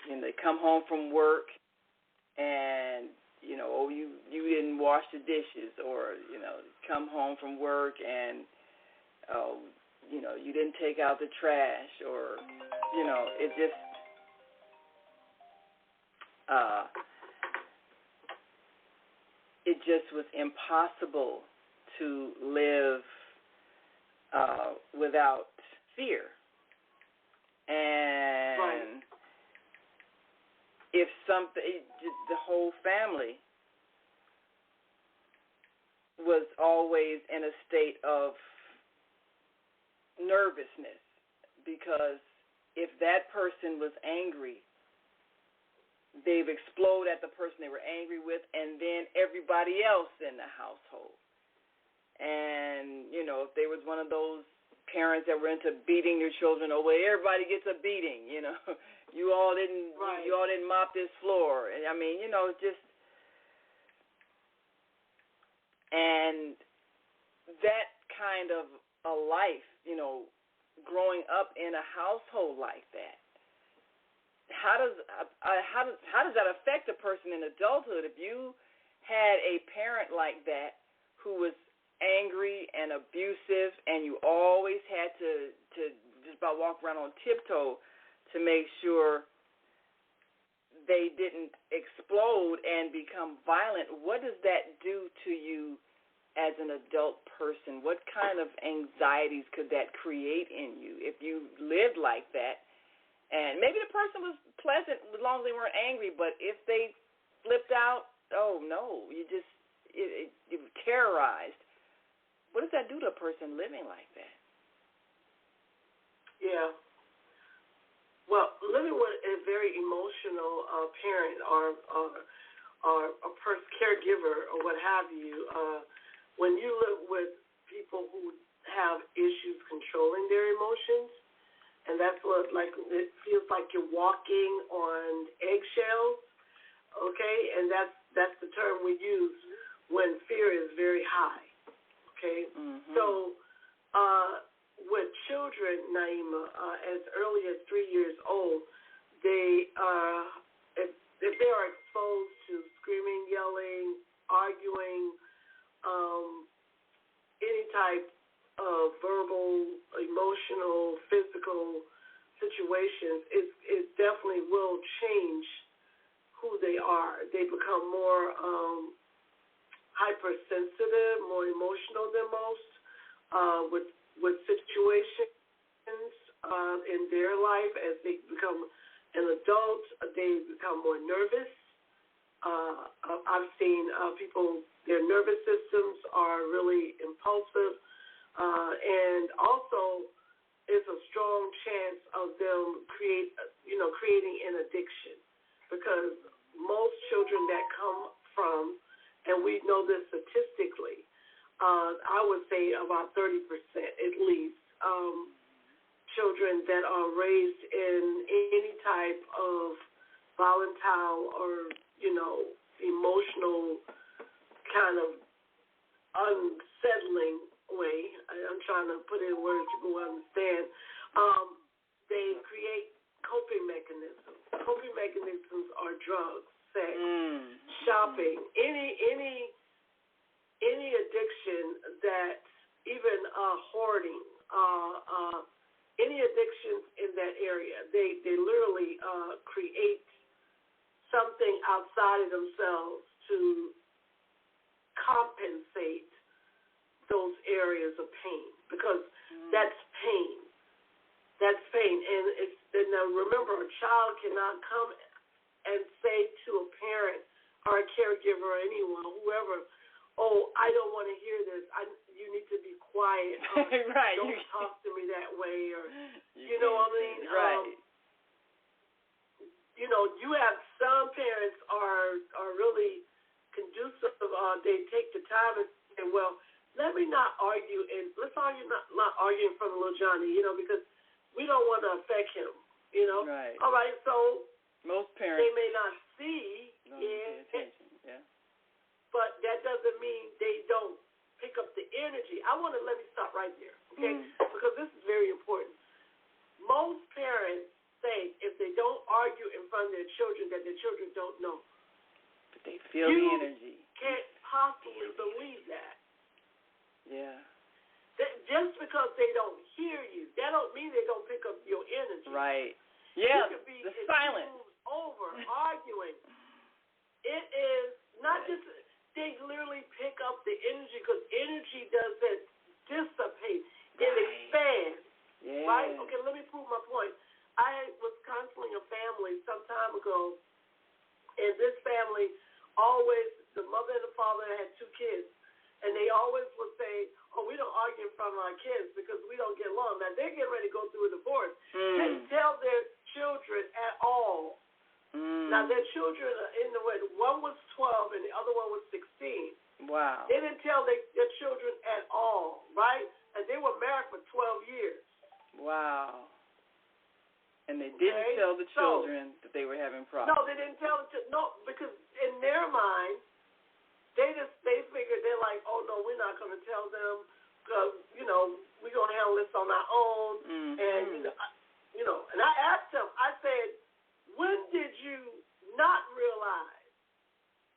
Speaker 4: they come home from work and, you didn't wash the dishes, or, come home from work and, you didn't take out the trash, or, it just was impossible to live without fear. And
Speaker 1: right.
Speaker 4: If the whole family was always in a state of nervousness, because if that person was angry, they would explode at the person they were angry with, and then everybody else in the household. And, if there was one of those parents that were into beating your children, everybody gets a beating, You all didn't mop this floor. And and that kind of a life, growing up in a household like that. How does that affect a person in adulthood? If you had a parent like that who was angry and abusive, and you always had to just about walk around on tiptoe to make sure they didn't explode and become violent, what does that do to you as an adult person? What kind of anxieties could that create in you if you lived like that? And maybe the person was pleasant as long as they weren't angry, but if they flipped out, oh no, you were terrorized. What does that do to a person living like that?
Speaker 1: Yeah. Well, living with a very emotional parent or a caregiver or what have you, when you live with people who have issues controlling their emotions, and that's what, it feels like you're walking on eggshells, okay? And that's the term we use when fear is very high, okay? Mm-hmm. So with children, Naima, as early as 3 years old, they if they are exposed to screaming, yelling, arguing, any type of verbal, emotional, physical situations, it definitely will change who they are. They become more hypersensitive, more emotional than most with situations in their life. As they become an adult, they become more nervous. I've seen people, their nervous systems are really impulsive, and also it's a strong chance of them creating an addiction, because most children that come from, and we know this statistically, I would say about 30% at least, children that are raised in any type of volatile or, emotional shopping, any addiction that even hoarding, any addictions in that area, they literally create something outside of themselves to compensate those areas of pain, because that's pain. That's pain. And now remember, a child cannot come and say to a parent or a caregiver or anyone, whoever, oh, I don't want to hear this. You need to be quiet. Or
Speaker 4: right.
Speaker 1: Don't talk to me that way. Or you know what I mean?
Speaker 4: Right.
Speaker 1: You have some parents are really conducive. They take the time and say, well, let me not argue, and let's argue not argue in front of little Johnny, because we don't want to affect him,
Speaker 4: Right.
Speaker 1: All right, so
Speaker 4: most parents,
Speaker 1: they may not see it, but that doesn't mean they don't pick up the energy. Let me stop right there, okay? Because this is very important. Most parents say if they don't argue in front of their children that their children don't know.
Speaker 4: But they feel the energy.
Speaker 1: You can't possibly believe that.
Speaker 4: Yeah.
Speaker 1: Just because they don't hear you, that don't mean they don't pick up your energy.
Speaker 4: Right. Yeah,
Speaker 1: you could be
Speaker 4: the silence.
Speaker 1: Over, arguing. It is not just, they literally pick up the energy, because energy doesn't dissipate. It expands.
Speaker 4: Yeah.
Speaker 1: Right? Okay, let me prove my point. I was counseling a family some time ago, and this family always, the mother and the father had 2 kids, and they always would say, oh, we don't argue in front of our kids because we don't get along. Now, they're getting ready to go through a divorce. They tell their children at all. Now, their children are in the way. One was 12 and the other one was 16.
Speaker 4: Wow.
Speaker 1: They didn't tell their children at all, right? And they were married for 12 years.
Speaker 4: Wow. And they didn't tell the children that they were having problems.
Speaker 1: No, they didn't tell the children. No, because in their mind, they figured, they're like, oh, no, we're not going to tell them because, we're going to handle this on our own. And, and I asked them, I said, when did you not realize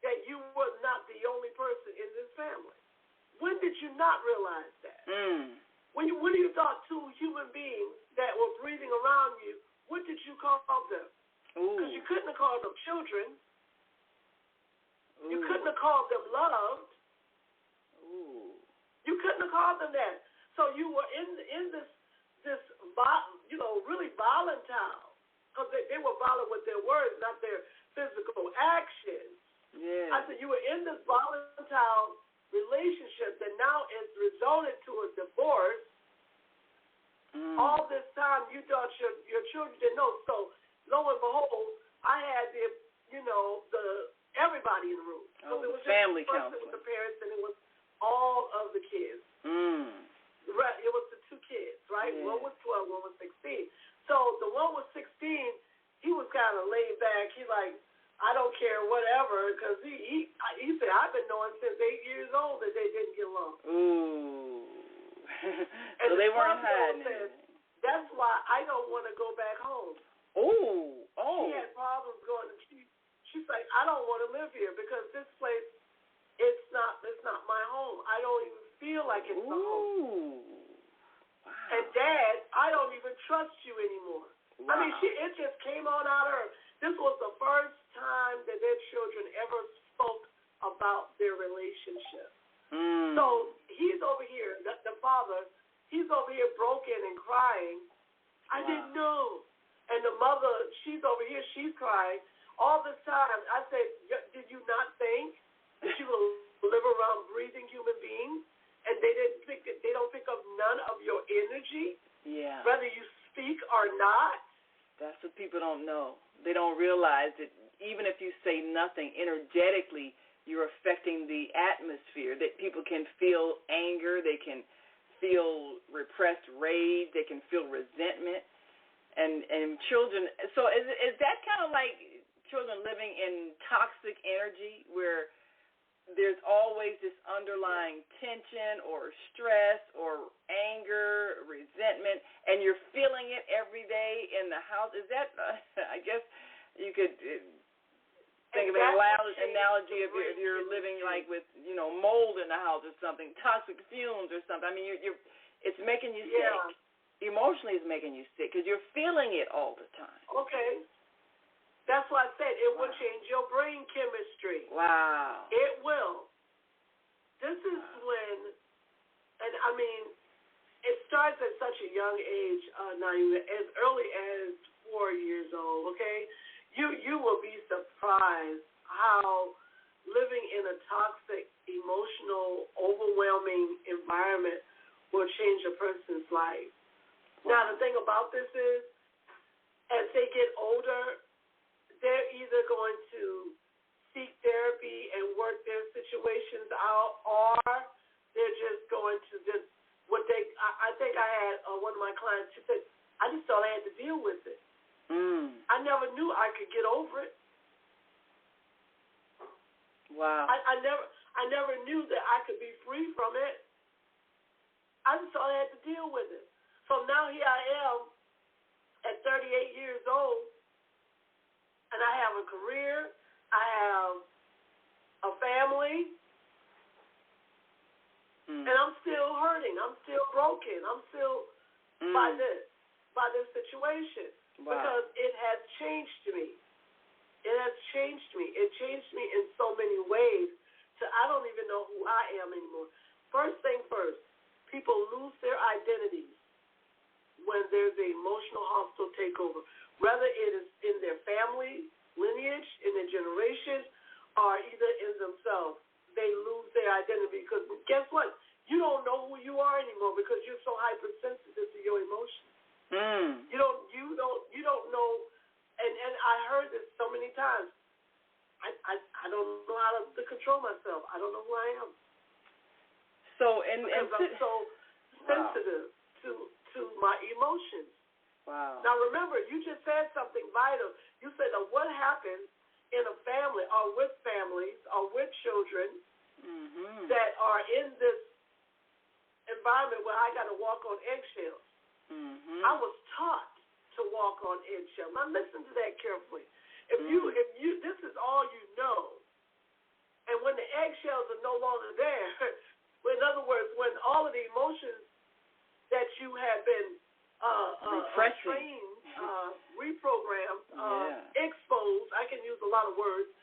Speaker 1: that you were not the only person in this family? When did you not realize that? When you thought 2 human beings that were breathing around you, what did you call them? Because you couldn't have called them children. You couldn't have called them loved. You couldn't have called them that. So you were in this really volatile, because they were violent with their words, not their physical actions.
Speaker 4: Yeah.
Speaker 1: I said you were in this volatile relationship that now has resulted to a divorce. All this time you thought your children didn't know. So lo and behold, I had everybody in the room.
Speaker 4: Oh,
Speaker 1: it was
Speaker 4: family
Speaker 1: just
Speaker 4: counseling.
Speaker 1: It was the parents, and it was all of the kids. Right, it was the 2 kids, right?
Speaker 4: Yeah.
Speaker 1: One was 12, one was 16. So the one was 16, he was kind of laid back. He's like, I don't care, whatever, because he said, I've been knowing since 8 years old that they didn't get along.
Speaker 4: So they weren't hiding
Speaker 1: anything. That's why I don't want to go back home. She had problems going. She's like, I don't want to live here because this place, it's not my home. I don't even feel like it's my home. Wow. And Dad, I don't even trust you anymore. Wow. I mean, it just came on out of her. This was the first time that their children ever spoke about their relationship. So he's over here, the father, he's over here broken and crying. I didn't know. And the mother, she's over here, she's crying. All this time, I said, did you not think that you will live around breathing human beings and they don't pick up none of your energy?
Speaker 4: Yeah.
Speaker 1: Whether you speak or not?
Speaker 4: That's what people don't know. They don't realize that even if you say nothing, energetically, you're affecting the atmosphere, that people can feel anger, they can feel repressed rage, they can feel resentment. And children, so is that kind of like children living in toxic energy where there's always this underlying tension or stress or anger, resentment, and you're feeling it every day in the house? Is that, I guess you could... think of an analogy if you're living like with, mold in the house or something, toxic fumes or something. I mean, it's making you sick. Emotionally, it's making you sick because you're feeling it all the time.
Speaker 1: Okay. That's why I said it will change your brain chemistry.
Speaker 4: Wow.
Speaker 1: It will. This is when, and I mean, it starts at such a young age, Naima, as early as 4 years old, okay? You will be surprised how living in a toxic, emotional, overwhelming environment will change a person's life. Now, the thing about this is, as they get older, they're either going to seek therapy and work their situations out, or they're just going to I think I had one of my clients, she said, I just thought I had to deal with it. I never knew I could get over it.
Speaker 4: Wow.
Speaker 1: I never knew that I could be free from it. I just thought I had to deal with it. So now here I am at 38 years old, and I have a career, I have a family, and I'm still hurting. I'm still broken. I'm still by this situation because it has changed me. It has changed me. It changed me in so many ways to I don't even know who I am anymore. First thing first, people lose their identities when there's an emotional hostile takeover, whether it is in their family, lineage, in their generation, or either in themselves. They lose their identity because guess what? You don't know who you are anymore because you're so hypersensitive to your emotions. You don't know. And I heard this so many times. I don't know how to control myself. I don't know who I am. Because I'm so sensitive to my emotions.
Speaker 4: Wow.
Speaker 1: Now remember, you just said something vital. You said that what happens in a family or with families or with children that are in this environment where I got to walk on eggshells. I was taught to walk on eggshells. Now listen to that carefully. If you this is all you know, and when the eggshells are no longer there, in other words, when all of the emotions that you have been trained, reprogrammed, exposed, I can use a lot of words,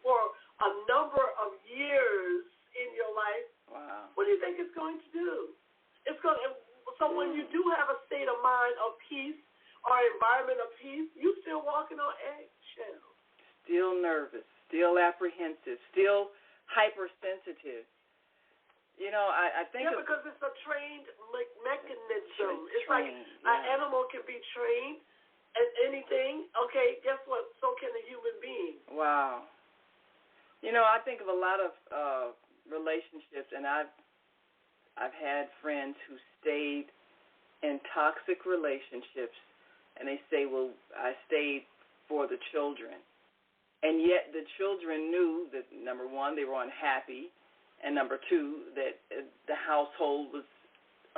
Speaker 1: for a number of years in your life, what do you think it's going to do? It's going to, so when you do have a state of mind of peace or environment of peace, you still walking on eggshells.
Speaker 4: Still nervous, still apprehensive, still hypersensitive. I think
Speaker 1: because it's a trained mechanism. It's like an animal can be trained at anything. Okay, guess what? So can a human being.
Speaker 4: Wow. I think of a lot of relationships, and I've had friends who stayed in toxic relationships, and they say, well, I stayed for the children. And yet the children knew that, number one, they were unhappy, and number two, that the household was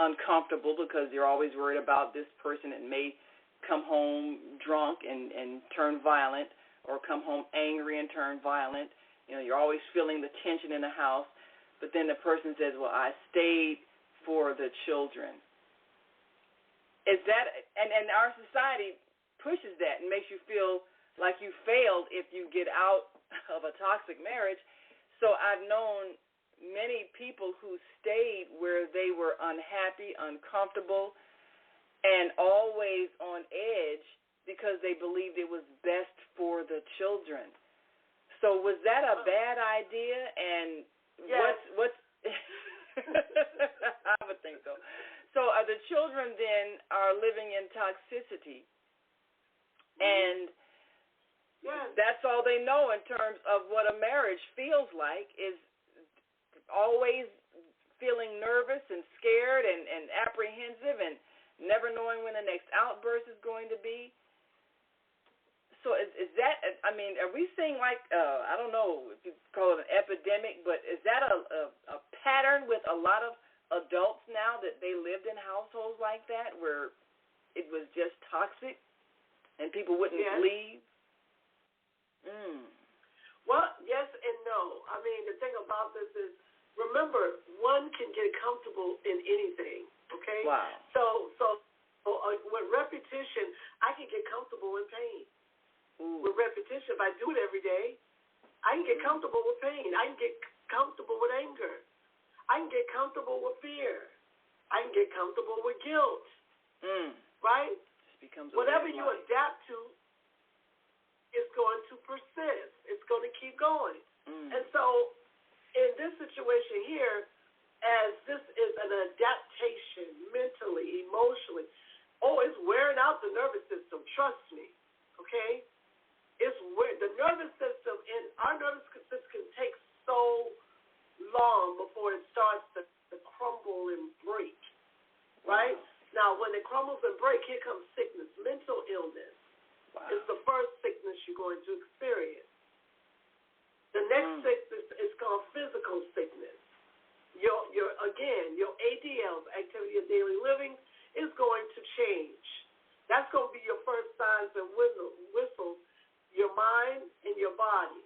Speaker 4: uncomfortable because you're always worried about this person that may come home drunk and turn violent, or come home angry and turn violent. You're always feeling the tension in the house. But then the person says, well, I stayed for the children. Is that, and our society pushes that and makes you feel like you failed if you get out of a toxic marriage. So I've known many people who stayed where they were unhappy, uncomfortable, and always on edge because they believed it was best for the children. So was that a bad idea? And
Speaker 1: yes.
Speaker 4: what's I would think so. So the children then are living in toxicity, and that's all they know in terms of what a marriage feels like, is always feeling nervous and scared and apprehensive and never knowing when the next outburst is going to be. So is that, I mean, are we seeing like, I don't know if you call it an epidemic, but is that a pattern with a lot of adults now that they lived in households like that where it was just toxic and people wouldn't leave?
Speaker 1: Well, yes and no. I mean, the thing about this is, remember, one can get comfortable in anything, okay?
Speaker 4: Wow.
Speaker 1: So with repetition, I can get comfortable in pain.
Speaker 4: Ooh.
Speaker 1: With repetition, if I do it every day, I can get comfortable with pain. I can get comfortable with anger. I can get comfortable with fear. I can get comfortable with guilt. Right? Whatever you adapt to is going to persist. It's going to keep going. And so in this situation here, as this is an adaptation mentally, emotionally, it's wearing out the nervous system. Trust me. Okay? It's where the nervous system, and our nervous system can take so long before it starts to crumble and break. Right? Now, when it crumbles and breaks, here comes sickness, mental illness. Wow. It's the first sickness you're going to experience. The next sickness is called physical sickness. Your ADL, activity of daily living, is going to change. That's going to be your first signs and whistles, your mind and your body.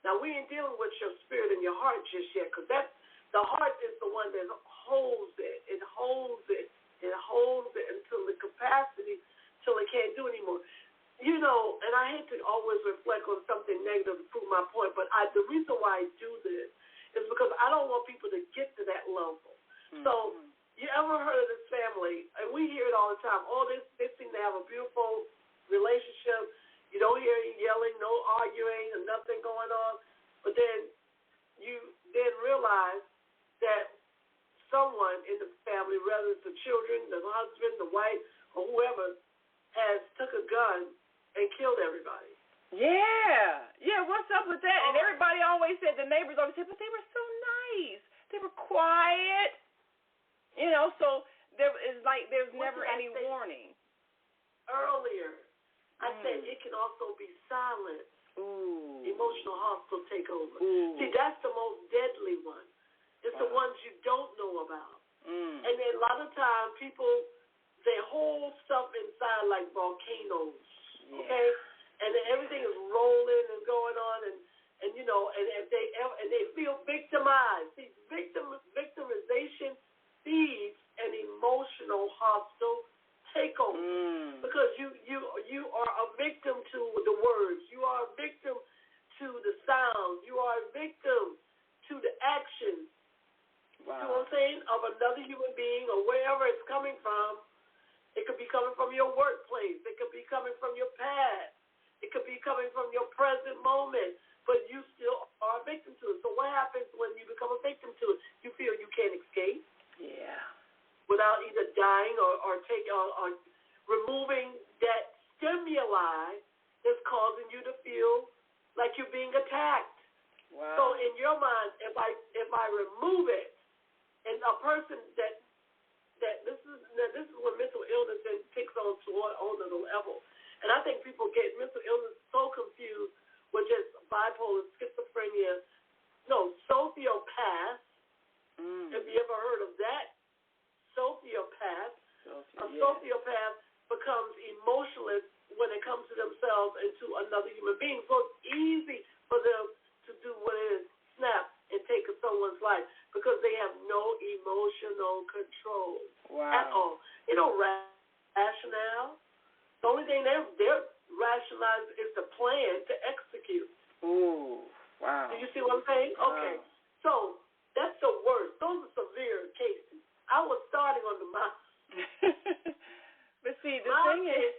Speaker 1: Now, we ain't dealing with your spirit and your heart just yet, because the heart is the one that holds it. It holds it. It holds it until the capacity, till it can't do anymore. You know, and I hate to always reflect on something negative to prove my point, but the reason why I do this is because I don't want people to get to that level. So, you ever heard of this family, and we hear it all the time, they seem to have a beautiful relationship. You don't hear any yelling, no arguing, and nothing going on. But then you realize that someone in the family, whether it's the children, the husband, the wife, or whoever, has took a gun and killed everybody.
Speaker 4: Yeah, what's up with that? And everybody always said, the neighbors always said, but they were so nice. They were quiet. You know, so there's never any warning. Earlier,
Speaker 1: I said it can also be silent.
Speaker 4: Ooh.
Speaker 1: Emotional hostile takeover.
Speaker 4: Ooh.
Speaker 1: See, that's the most deadly one. It's the ones you don't know about. And then a lot of times people, they hold stuff inside like volcanoes, okay? And then everything is rolling and going on, and you know, and if they feel victimized. See, victimization feeds an emotional hostile takeover because you are a victim to the words, you are a victim to the sounds, you are a victim to the actions. Wow. You know what I'm saying? Of another human being or wherever it's coming from. It could be coming from your workplace. It could be coming from your past. It could be coming from your present moment. But you still are a victim to it. So what happens when you become a victim to it? You feel you can't escape. Yeah. Without either dying or removing that stimuli that's causing you to feel like you're being attacked. Wow. So in your mind, if I remove it, and a person that this is when mental illness then takes on to a whole other level. And I think people get mental illness so confused with just bipolar, schizophrenia, sociopath. Have you ever heard of that? Sociopath. Sociopath becomes emotionless when it comes to themselves and to another human being. So it's easy for them to do what it is, snap and take someone's life because they have no emotional control at all. They don't rationale. The only thing they're rationalized is the plan to execute. Ooh, wow. Do you see what I'm saying? Wow. Okay. So that's the worst. Those are severe cases. I was starting on the mind.
Speaker 4: But see, the
Speaker 1: my
Speaker 4: thing
Speaker 1: is,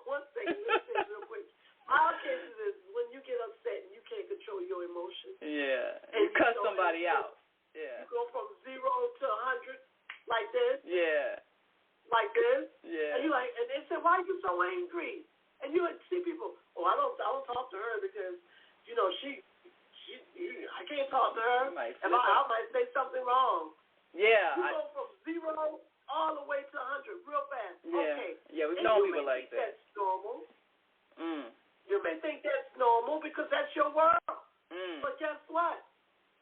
Speaker 1: one second, listen real quick. Our cases is when you get upset and you can't control your emotions. Yeah. And
Speaker 4: you cut somebody out. Yeah.
Speaker 1: You go from 0 to 100 like this.
Speaker 4: Yeah.
Speaker 1: Like this.
Speaker 4: Yeah.
Speaker 1: And you and they say, why are you so angry? And you see people, I don't talk to her because, I can't talk to her. I might say something wrong. Yeah. You go from 0 all the way to 100 real fast.
Speaker 4: Yeah.
Speaker 1: Okay.
Speaker 4: Yeah, we've known people like that.
Speaker 1: That's normal. You may think that's normal because that's your world. But guess what?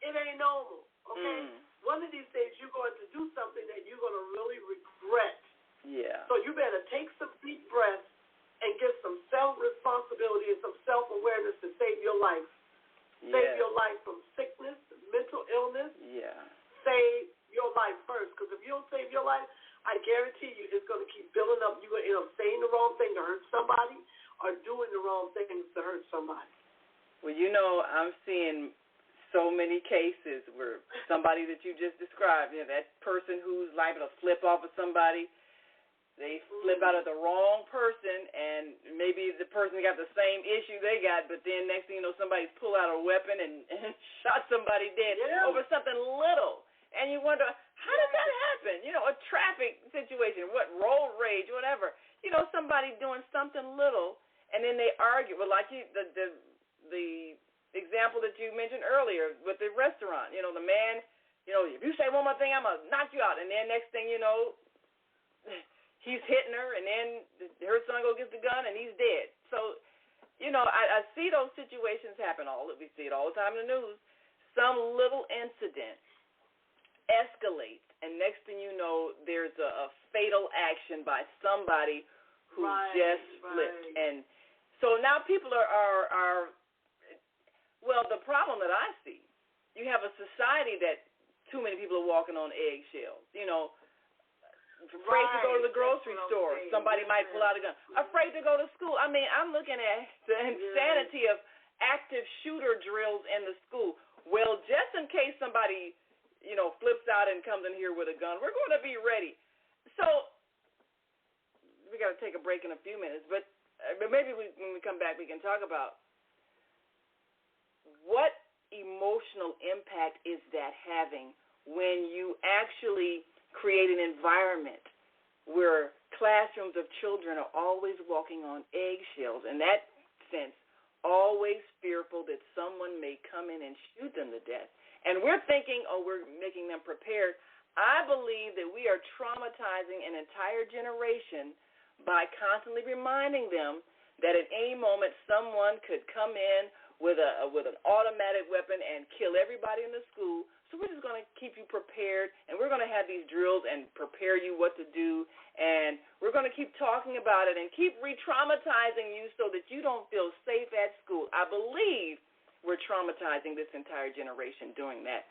Speaker 1: It ain't normal. Okay? One of these days you're going to do something that you're going to really regret. Yeah. So you better take some deep breaths and get some self-responsibility and some self-awareness to save your life. life, I guarantee you it's going to keep building up. You're going to end up saying the wrong thing to hurt somebody or doing the wrong things to hurt somebody.
Speaker 4: Well, I'm seeing so many cases where somebody that you just described, that person who's liable to flip off of somebody, they flip out of the wrong person, and maybe the person got the same issue they got, but then next thing you know, somebody's pulled out a weapon and shot somebody dead over something little. And you wonder, how did that happen? A traffic situation, road rage, whatever. Somebody doing something little, and then they argue. Well, like the example that you mentioned earlier with the restaurant. The man, if you say one more thing, I'm going to knock you out. And then next thing you know, he's hitting her, and then her son goes get the gun, and he's dead. So, I see those situations happen. We see it all the time in the news. Some little incident escalates, and next thing you know, there's a fatal action by somebody who just flipped. And so now people are well, the problem that I see, you have a society that too many people are walking on eggshells. Afraid to go to the grocery store. Somebody might pull out a gun. Afraid to go to school. I mean, I'm looking at the insanity of active shooter drills in the school. Well, just in case somebody, flips out and comes in here with a gun, we're going to be ready. So we got to take a break in a few minutes, but maybe when we come back, we can talk about what emotional impact is that having when you actually create an environment where classrooms of children are always walking on eggshells, in that sense, always fearful that someone may come in and shoot them to death. And we're thinking, we're making them prepared. I believe that we are traumatizing an entire generation by constantly reminding them that at any moment someone could come in with an automatic weapon and kill everybody in the school. So we're just going to keep you prepared, and we're going to have these drills and prepare you what to do, and we're going to keep talking about it and keep re-traumatizing you so that you don't feel safe at school. I believe we're traumatizing this entire generation doing that.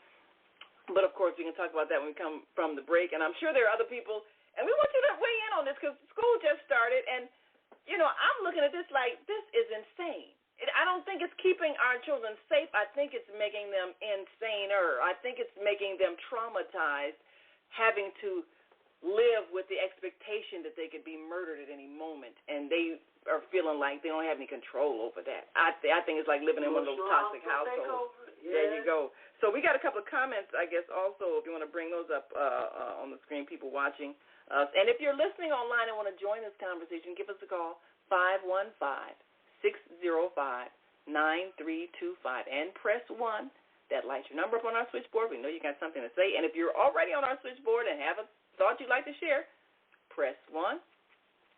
Speaker 4: But, of course, we can talk about that when we come from the break, and I'm sure there are other people, and we want you to weigh in on this because school just started, and, I'm looking at this like this is insane. I don't think it's keeping our children safe. I think it's making them insaner. I think it's making them traumatized, having to live with the expectation that they could be murdered at any moment, and they are feeling like they don't have any control over that. I think it's like living in one of those toxic households. There you go. So we got a couple of comments, I guess, also, if you want to bring those up on the screen, people watching us. And if you're listening online and want to join this conversation, give us a call, 515-605-9325, and press 1. That lights your number up on our switchboard. We know you got something to say. And if you're already on our switchboard and have a thought you'd like to share, press 1,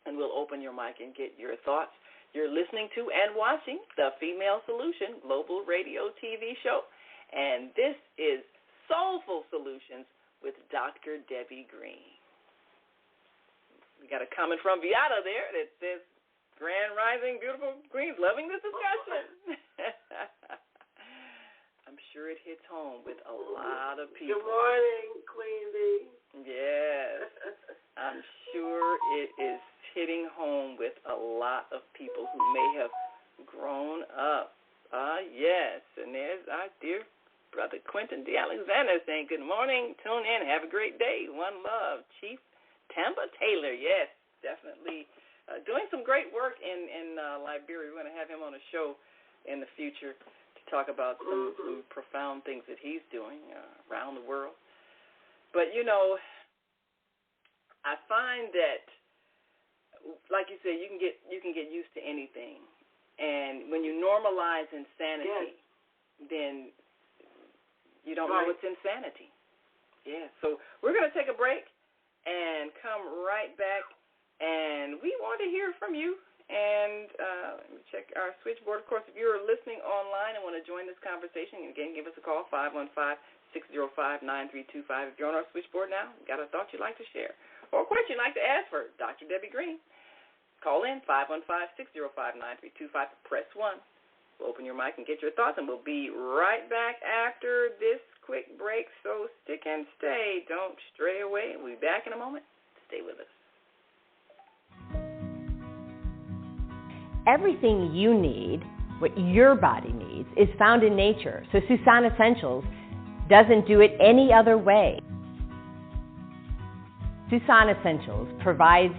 Speaker 4: and we'll open your mic and get your thoughts. You're listening to and watching the Female Solution Global Radio TV show, and this is Soulful Solutions with Dr. Debbie Green. We got a comment from Beata there that says, Grand Rising, beautiful Greens, loving this discussion. I'm sure it hits home with a lot of people.
Speaker 1: Good morning, Queen Bee.
Speaker 4: Yes, I'm sure it is hitting home with a lot of people who may have grown up. Yes, and there's our dear brother Quentin D. Alexander saying, good morning, tune in, have a great day, one love. Chief Tamba Taylor, yes, definitely doing some great work in Liberia. We're going to have him on a show in the future to talk about some profound things that he's doing around the world. But, I find that, like you said, you can get used to anything. And when you normalize insanity, then you don't know it's insanity. Yeah, so we're going to take a break and come right back, and we want to hear from you. And let me check our switchboard. Of course, if you're listening online and want to join this conversation, again, give us a call, 515-605-9325. If you're on our switchboard now, got a thought you'd like to share or a question you'd like to ask for Dr. Debbie Green, call in, 515-605-9325. Press 1. We'll open your mic and get your thoughts, and we'll be right back after this quick break, so stick and stay. Don't stray away. We'll be back in a moment. Stay with us.
Speaker 7: Everything you need, what your body needs, is found in nature. So Susan Essentials doesn't do it any other way. Susan Essentials provides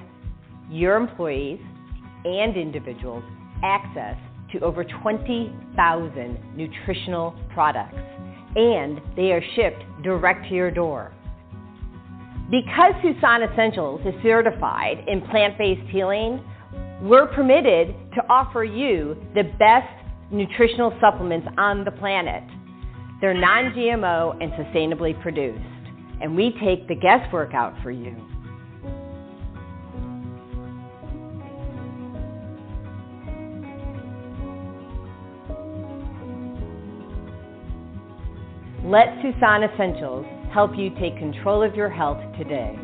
Speaker 7: your employees and individuals access to over 20,000 nutritional products, and they are shipped direct to your door. Because Susan Essentials is certified in plant-based healing, we're permitted to offer you the best nutritional supplements on the planet. They're non-GMO and sustainably produced, and we take the guesswork out for you. Let Susan Essentials help you take control of your health today.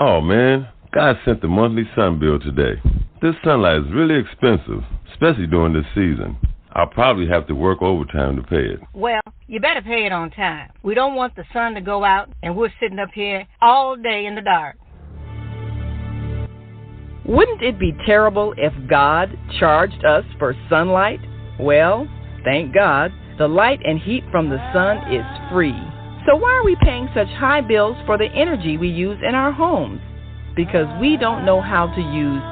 Speaker 8: Oh man, God sent the monthly sun bill today. This sunlight is really expensive, especially during this season. I'll probably have to work overtime to pay it.
Speaker 9: Well, you better pay it on time. We don't want the sun to go out and we're sitting up here all day in the dark.
Speaker 2: Wouldn't it be terrible if God charged us for sunlight? Well, thank God, the light and heat from the sun is free. So why are we paying such high bills for the energy we use in our homes? Because we don't know how to use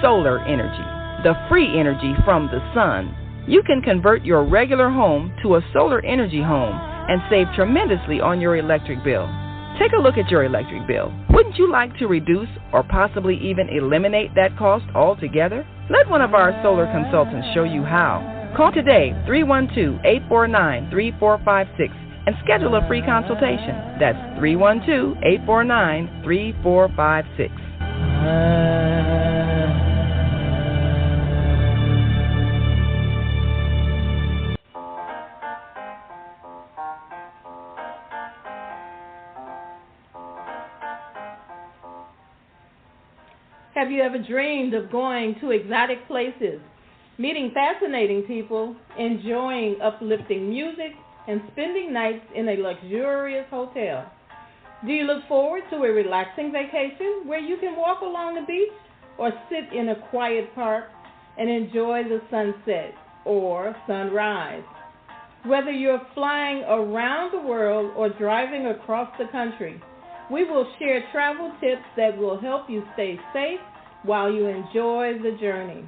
Speaker 2: solar energy, the free energy from the sun. You can convert your regular home to a solar energy home and save tremendously on your electric bill. Take a look at your electric bill. Wouldn't you like to reduce or possibly even eliminate that cost altogether? Let one of our solar consultants show you how. Call today, 312-849-3456, and schedule a free consultation. That's 312-849-3456.
Speaker 10: Have you ever dreamed of going to exotic places, meeting fascinating people, enjoying uplifting music, and spending nights in a luxurious hotel? Do you look forward to a relaxing vacation where you can walk along the beach or sit in a quiet park and enjoy the sunset or sunrise? Whether you're flying around the world or driving across the country, we will share travel tips that will help you stay safe while you enjoy the journey.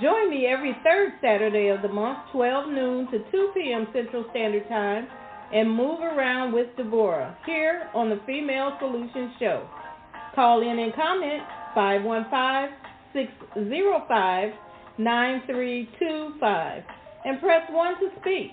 Speaker 10: Join me every third Saturday of the month, 12 noon to 2 p.m. Central Standard Time, and move around with Deborah here on the Female Solutions Show. Call in and comment 515-605-9325 and press 1 to speak.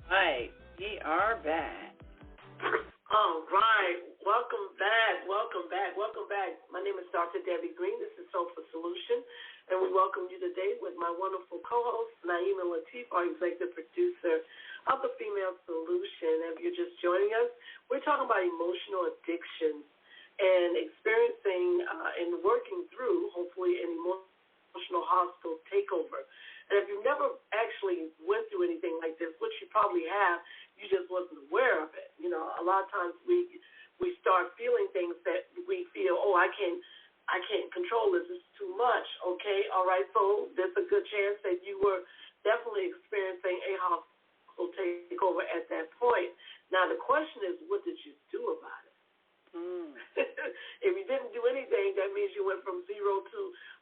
Speaker 4: Right, we are back.
Speaker 1: All right, welcome back. My name is Dr. Debbie Green. This is Soulful Solution, and we welcome you today with my wonderful co-host, Naima Latif, our executive producer of the Female Solution. If you're just joining us, we're talking about emotional addictions and experiencing and working through, hopefully, an emotional hostile takeover. And if you've never actually went through anything like this, which you probably have, you just wasn't aware of it. You know, a lot of times we start feeling things that we feel, oh, I can't control this. It's too much. Okay, all right. So there's a good chance that you were definitely experiencing a hostile takeover at that point. Now the question is, what did you do about it? If you didn't do anything, that means you went from 0 to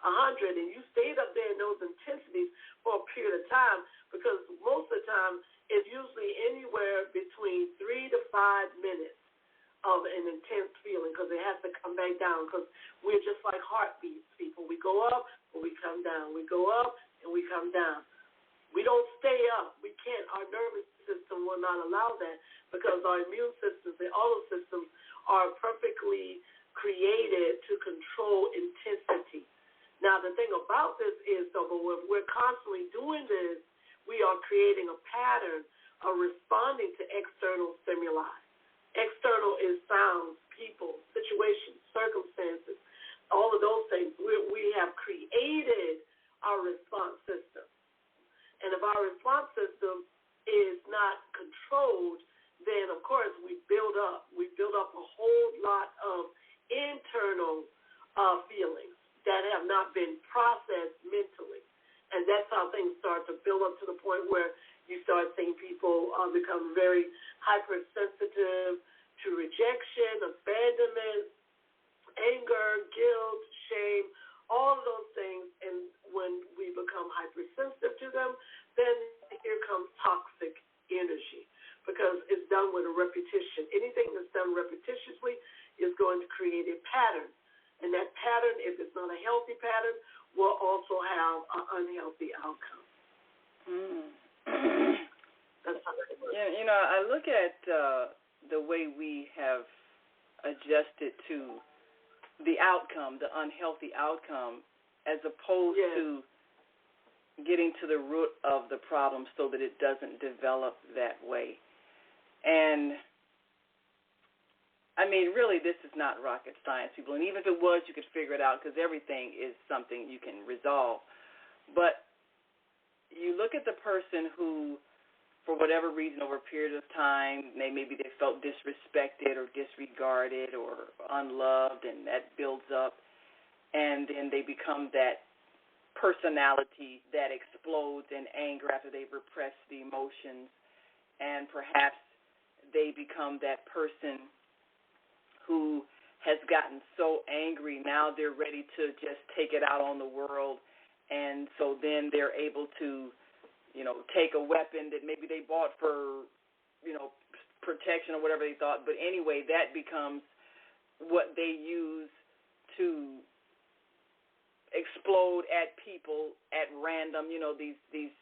Speaker 1: 100, and you stayed up there in those intensities for a period of time, because most of the time it's usually anywhere between 3 to 5 minutes of an intense feeling, because it has to come back down, because we're just like heartbeats, people. We go up, but we come down. We go up, and we come down. We don't stay up. We can't. Our nervous system will not allow that, because our immune systems, the auto systems, are perfectly created to control intensity. Now, the thing about this is, though, but when we're constantly doing this, we are creating a pattern of responding to external stimuli. External is sounds, people, situations, circumstances, all of those things. We have created our response system. And if our response system is not controlled, then, of course, we build up a whole lot of internal feelings that have not been processed mentally. And that's how things start to build up to the point where you start seeing people become very hypersensitive to rejection, abandonment, anger, guilt, shame, all of those things. And when we become hypersensitive to them, then here comes toxic energy, because it's done with a repetition. Anything that's done repetitiously is going to create a pattern. And that pattern, if it's not a healthy pattern, will also have an unhealthy outcome. That's how that works.
Speaker 4: Yeah, I look at the way we have adjusted to the outcome, the unhealthy outcome, as opposed to getting to the root of the problem so that it doesn't develop that way. And, I mean, really, this is not rocket science, people. And even if it was, you could figure it out, because everything is something you can resolve. But you look at the person who, for whatever reason, over a period of time, maybe they felt disrespected or disregarded or unloved, and that builds up. And then they become that personality that explodes in anger after they've repressed the emotions. And perhaps they become that person who has gotten so angry, now they're ready to just take it out on the world. And so then they're able to, take a weapon that maybe they bought for, protection or whatever they thought. But anyway, that becomes what they use to explode at people at random, these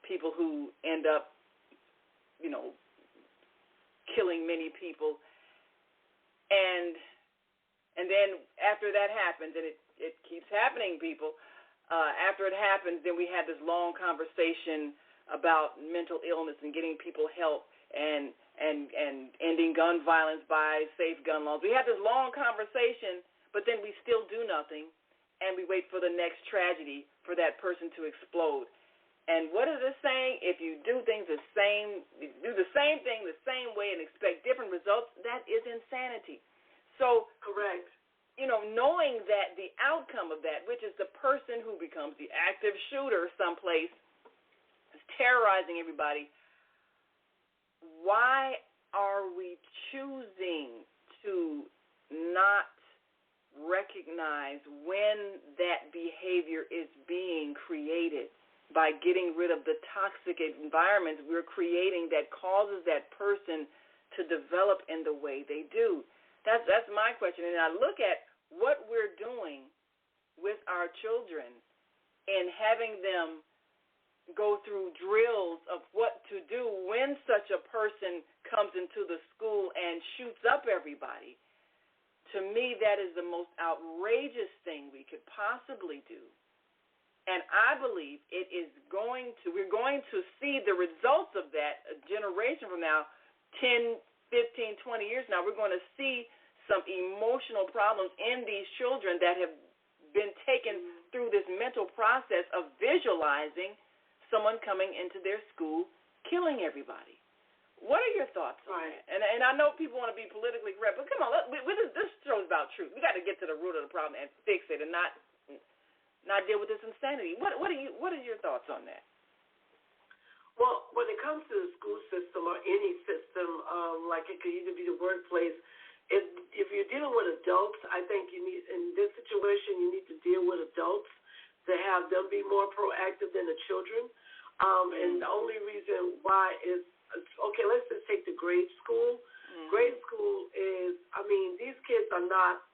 Speaker 4: people who end up, killing many people. And then after that happens, and it keeps happening, people, after it happens, then we have this long conversation about mental illness and getting people help and ending gun violence by safe gun laws. We have this long conversation, but then we still do nothing, and we wait for the next tragedy for that person to explode. And what is this saying? If you do things do the same thing the same way and expect different results, that is insanity. So,
Speaker 1: correct.
Speaker 4: Knowing that the outcome of that, which is the person who becomes the active shooter someplace, is terrorizing everybody, why are we choosing to not recognize when that behavior is being created? By getting rid of the toxic environments we're creating that causes that person to develop in the way they do. That's my question. And I look at what we're doing with our children and having them go through drills of what to do when such a person comes into the school and shoots up everybody. To me, that is the most outrageous thing we could possibly do. And I believe we're going to see the results of that a generation from now, 10, 15, 20 years now. We're going to see some emotional problems in these children that have been taken through this mental process of visualizing someone coming into their school killing everybody. What are your thoughts on that? And I know people want to be politically correct, but come on, this show is about truth. We got to get to the root of the problem and fix it, and not deal with this insanity. What are your thoughts on that?
Speaker 1: Well, when it comes to the school system or any system, like it could either be the workplace, if you're dealing with adults, I think you need, in this situation, you need to deal with adults to have them be more proactive than the children. And the only reason why is, okay, let's just take the grade school. Grade school is, these kids are not,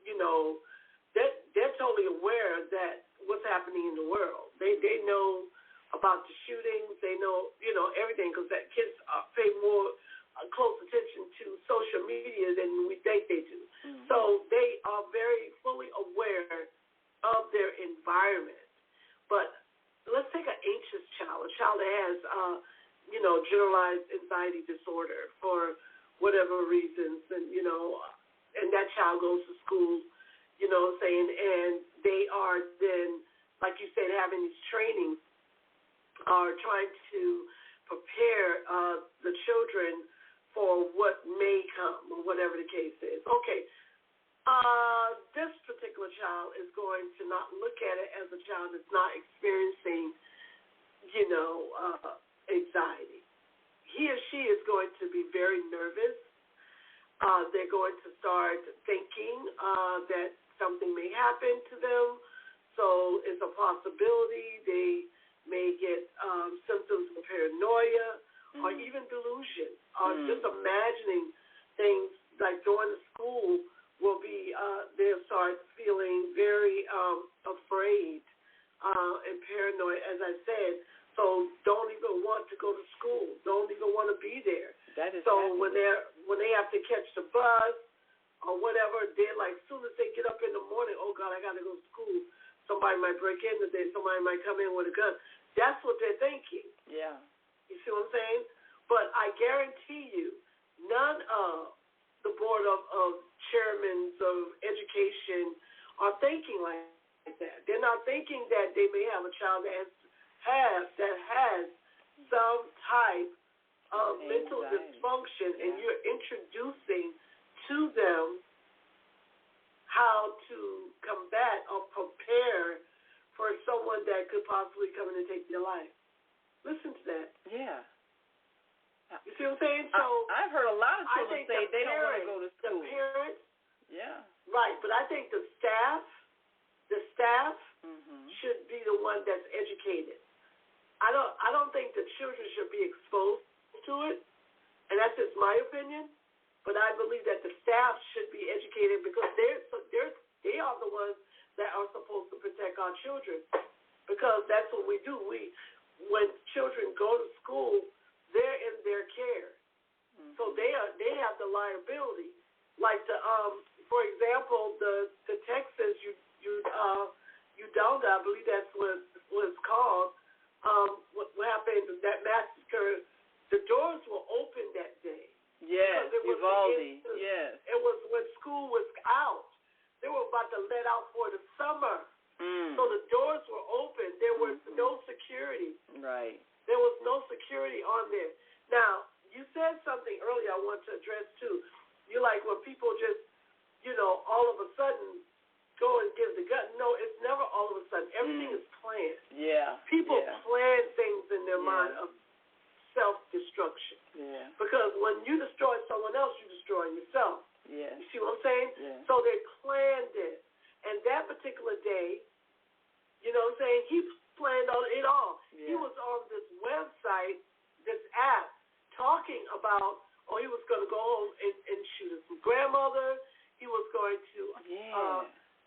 Speaker 1: they're totally aware that what's happening in the world. They know about the shootings. They know, everything, because that kids pay more close attention to social media than we think they do. Mm-hmm. So they are very fully aware of their environment. But let's take an anxious child, a child that has, generalized anxiety disorder for whatever reasons, and that child goes to school, and they are then, like you said, having these trainings, are trying to prepare the children for what may come, or whatever the case is. Okay, this particular child is going to not look at it as a child that's not experiencing, anxiety. He or she is going to be very nervous. They're going to start thinking that something may happen to them. So it's a possibility they may get symptoms of paranoia or even delusion, or just imagining things like going to school will be, they'll start feeling very afraid and paranoid, as I said. So don't even want to go to school. Don't even want to be there.
Speaker 4: That is
Speaker 1: so when they have to catch the bus or whatever, they're like, as soon as they get up in the morning, oh God, I got to go to school. Somebody might break in today. Somebody might come in with a gun. That's what they're thinking.
Speaker 4: Yeah.
Speaker 1: You see what I'm saying? But I guarantee you, none of the board of chairmen of education are thinking like that. They're not thinking that they may have a child that has some type of mental dysfunction, and you're introducing to them how to combat or prepare for someone that could possibly come in and take their life. Listen to that.
Speaker 4: Yeah.
Speaker 1: You see what I'm saying? So
Speaker 4: I've heard a lot of children say they don't want to go to school.
Speaker 1: The parents,
Speaker 4: yeah,
Speaker 1: right. But I think the staff should be the one that's educated. I don't think the children should be exposed to it, and that's just my opinion. But I believe that the staff should be educated because they are the ones that are supposed to protect our children, because that's what we do. When children go to school, they're in their care, so they have the liability. Like for example, the Texas Udoka, I believe that's what it's called. What happened? That massacre. The doors were open that day.
Speaker 4: Yes, Uvalde. Yes.
Speaker 1: It was when school was out. They were about to let out for the summer. So the doors were open. There was no security.
Speaker 4: Right.
Speaker 1: There was no security on there. Now, you said something earlier I want to address, too. You're like, when people just, all of a sudden go and give the gun. No, it's never all of a sudden. Everything is planned.
Speaker 4: Yeah.
Speaker 1: People plan things in their mind of self-destruction.
Speaker 4: Yeah.
Speaker 1: Because when you destroy someone else, you're destroying yourself.
Speaker 4: Yeah.
Speaker 1: You see what I'm saying?
Speaker 4: Yeah.
Speaker 1: So they planned it. And that particular day, you know what I'm saying, he planned on it all.
Speaker 4: Yeah.
Speaker 1: He was on this website, this app, talking about, he was going to go home and shoot his grandmother. He was going to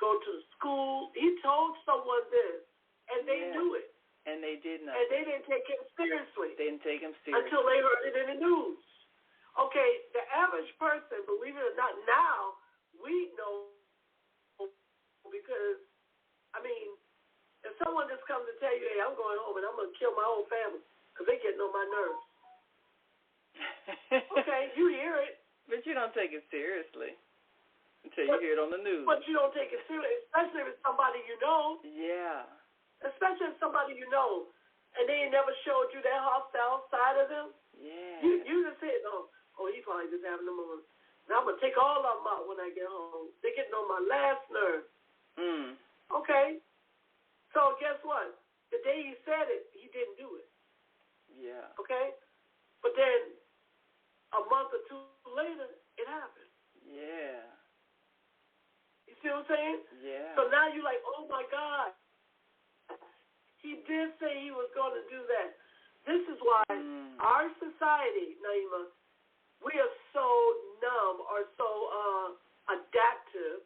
Speaker 1: go to school. He told someone this, and they knew it.
Speaker 4: And they did not.
Speaker 1: And they didn't take him seriously.
Speaker 4: They didn't take him seriously.
Speaker 1: Until they heard it in the news. Okay, the average person, believe it or not, now we know, because, if someone just comes to tell you, hey, I'm going home and I'm going to kill my whole family because they getting on my nerves. Okay, you hear it.
Speaker 4: But you don't take it seriously until you hear it on the news.
Speaker 1: But you don't take it seriously, especially if it's somebody you know.
Speaker 4: Yeah.
Speaker 1: Especially if somebody you know, and they ain't never showed you that hostile side of them.
Speaker 4: Yeah.
Speaker 1: You just said, he probably just having them on. Now I'm going to take all of them out when I get home. They're getting on my last nerve. Okay. So guess what? The day he said it, he didn't do it.
Speaker 4: Yeah.
Speaker 1: Okay? But then a month or two later, it happened.
Speaker 4: Yeah.
Speaker 1: You see what I'm saying?
Speaker 4: Yeah.
Speaker 1: So now you're like, oh my God. He did say he was going to do that. This is why our society, Naima, we are so numb or so adaptive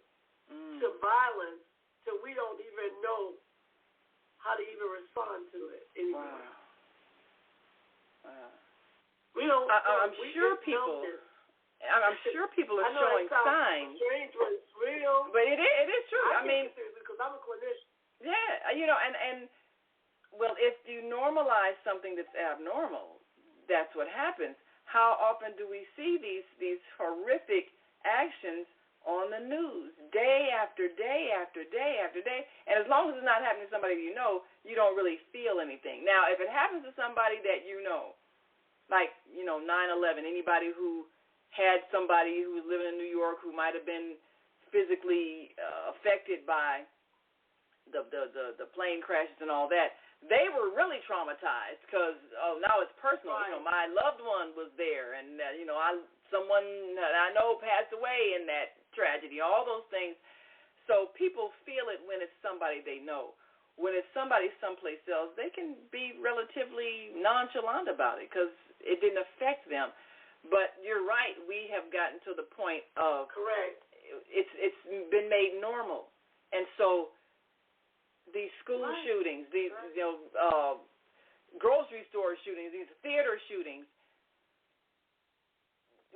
Speaker 1: to violence that we don't even know how to even respond to it anymore.
Speaker 4: Wow. I'm sure people are showing signs.
Speaker 1: Strange, but it's real.
Speaker 4: But it is true.
Speaker 1: I mean, because I'm a clinician.
Speaker 4: Yeah, and well, if you normalize something that's abnormal, that's what happens. How often do we see these horrific actions on the news, day after day after day after day? And as long as it's not happening to somebody you don't really feel anything. Now, if it happens to somebody that you know, like 9/11, anybody who had somebody who was living in New York who might have been physically affected by the plane crashes and all that, they were really traumatized because now it's personal.
Speaker 1: Right.
Speaker 4: My loved one was there, and someone that I know passed away in that tragedy. All those things. So people feel it when it's somebody they know. When it's somebody someplace else, they can be relatively nonchalant about it because it didn't affect them. But you're right. We have gotten to the point of
Speaker 1: correct.
Speaker 4: It's been made normal, and so. These school shootings, these grocery store shootings, these theater shootings.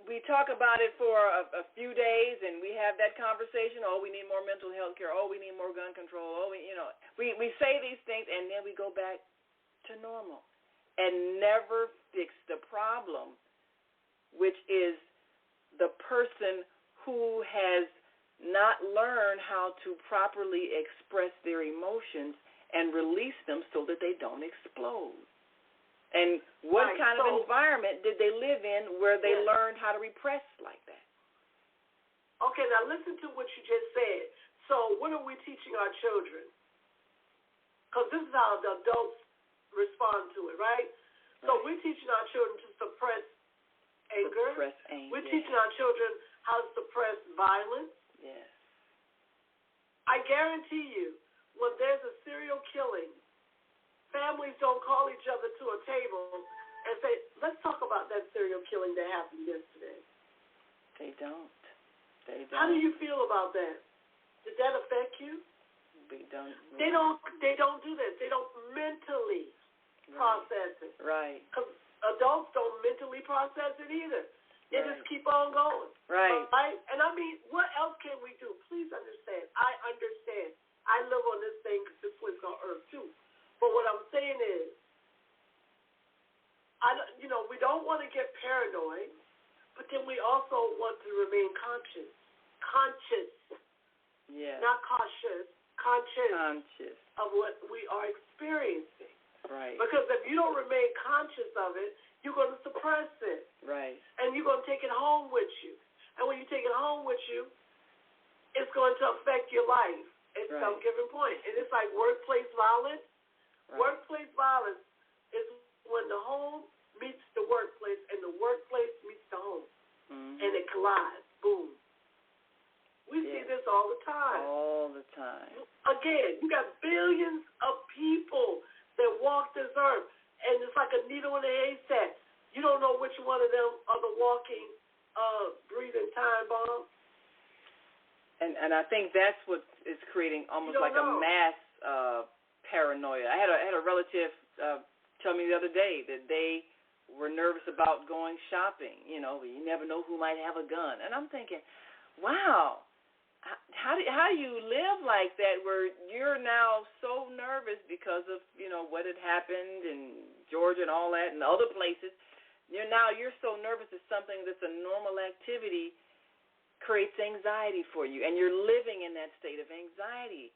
Speaker 4: We talk about it for a few days, and we have that conversation. Oh, we need more mental health care. Oh, we need more gun control. Oh, we say these things, and then we go back to normal and never fix the problem, which is the person who has not learn how to properly express their emotions and release them so that they don't explode. And what kind of environment did they live in where they learned how to repress like that?
Speaker 1: Okay, now listen to what you just said. So what are we teaching our children? Because this is how the adults respond to it, right? So we're teaching our children to suppress anger. We're teaching our children how to suppress violence.
Speaker 4: Yes.
Speaker 1: I guarantee you, when there's a serial killing, families don't call each other to a table and say, let's talk about that serial killing that happened yesterday.
Speaker 4: They don't.
Speaker 1: How do you feel about that? Did that affect you?
Speaker 4: They don't.
Speaker 1: They don't do that. They don't mentally process it.
Speaker 4: Right.
Speaker 1: Because adults don't mentally process it either. They just keep on going.
Speaker 4: Right.
Speaker 1: And I mean, what else can we do? Please understand. I understand. I live on this thing because this place on earth too. But what I'm saying is, we don't want to get paranoid, but then we also want to remain conscious.
Speaker 4: Yeah.
Speaker 1: Not cautious. Conscious of what we are experiencing.
Speaker 4: Right.
Speaker 1: Because if you don't remain conscious of it, you're going to suppress it.
Speaker 4: Right.
Speaker 1: And you're going to take it home with you. And when you take it home with you, it's going to affect your life at some given point. And it's like workplace violence. Right. Workplace violence is when the home meets the workplace and the workplace meets the home. Mm-hmm. And it collides. Boom. We see this all the time.
Speaker 4: All the time.
Speaker 1: Again, you got billions of people that walk this earth. And it's like a needle in a haystack. You don't know which one of them are the walking, breathing time bomb.
Speaker 4: And I think that's what is creating almost like a mass paranoia. I had a relative tell me the other day that they were nervous about going shopping. You never know who might have a gun. And I'm thinking, wow, how do you live like that where you're now so nervous because of, what had happened in Georgia and all that and other places. You're so nervous that something that's a normal activity creates anxiety for you, and you're living in that state of anxiety.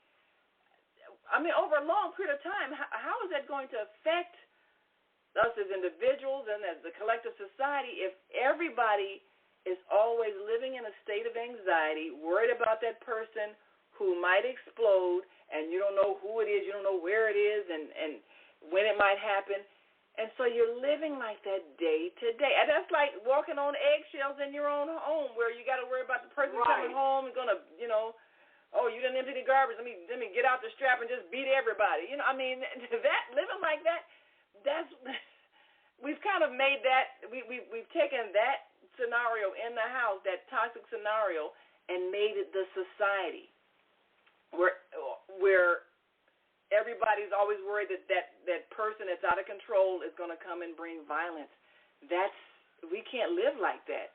Speaker 4: I mean, over a long period of time, how is that going to affect us as individuals and as a collective society if everybody is always living in a state of anxiety, worried about that person who might explode, and you don't know who it is, you don't know where it is, and when it might happen. And so you're living like that day to day. And that's like walking on eggshells in your own home where you got to worry about the person coming home and going to, oh, you didn't empty the garbage. Let me get out the strap and just beat everybody. That living like that, we've kind of made that, we've taken that scenario in the house, that toxic scenario, and made it the society where everybody's always worried that person that's out of control is going to come and bring violence. That's we can't live like that.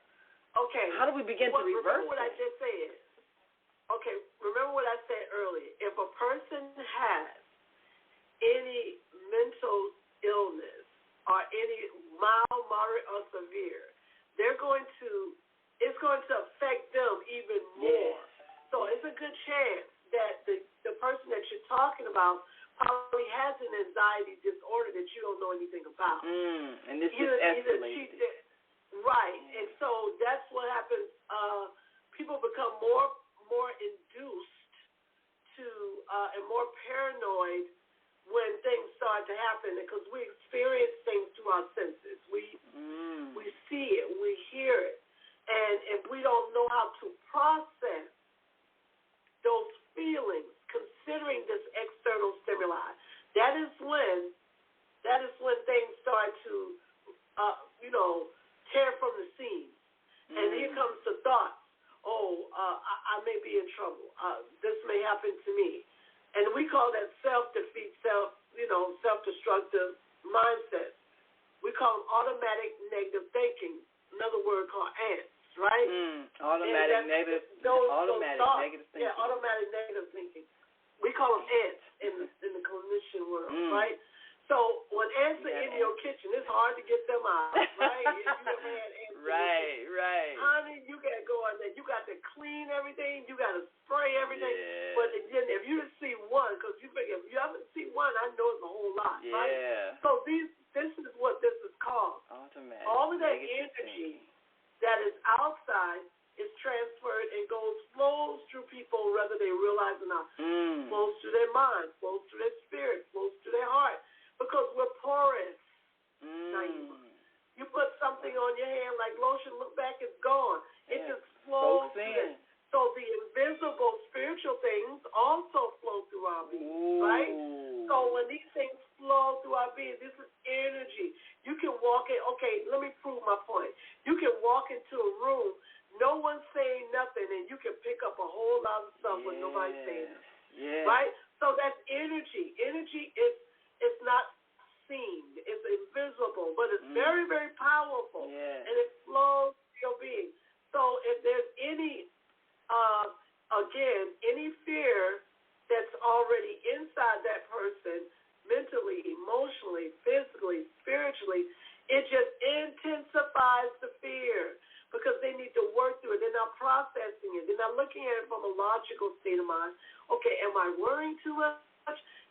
Speaker 1: Okay.
Speaker 4: How do we begin to reverse
Speaker 1: Remember what I just said. Okay, remember what I said earlier. If a person has any mental illness or any mild, moderate, or severe, it's going to affect them even more.
Speaker 4: Yes.
Speaker 1: So it's a good chance that the person that you're talking about probably has an anxiety disorder that you don't know anything about.
Speaker 4: And this is escalated.
Speaker 1: Right, and so that's what happens. People become more induced to and more paranoid when things start to happen, because we experience things through our senses. We see it, we hear it, and if we don't know how to process those feelings, considering this external stimuli, that is when things start to tear from the seams. And here comes the thoughts. I may be in trouble. This may happen to me. And we call that self-defeat, self-destructive mindset. We call them automatic negative thinking, another word called ants, right?
Speaker 4: Automatic negative thinking.
Speaker 1: Yeah, automatic negative thinking. We call them ants in the clinician world, right? So when ants are in your kitchen, it's hard to get them out, right? If you ever had ants
Speaker 4: right.
Speaker 1: Honey, you got to go in there. You got to clean everything. You got to spray everything.
Speaker 4: Yeah.
Speaker 1: But again, if you just see one, because you figure if you haven't seen one, I know it's a whole lot, right? So this is what this is called.
Speaker 4: Automatic.
Speaker 1: All of that energy that is outside is transferred and flows through people whether they realize or not. Flows through their mind, flows through their spirit, flows through their heart. Because we're porous. You put something on your hand like lotion, look back, it's gone. It just flows through. So the invisible spiritual things also flow through our being, right? So when these things flow through our being, this is energy. You can walk in, okay, let me prove my point. You can walk into a room, no one's saying nothing, and you can pick up a whole lot of stuff when nobody's saying nothing, right? So that's energy. Energy is not seen. It's invisible, but it's very, very powerful, and it flows through your being. So if there's any fear that's already inside that person, mentally, emotionally, physically, spiritually, it just intensifies the fear because they need to work through it. They're not processing it. They're not looking at it from a logical state of mind. Okay, am I worrying too much?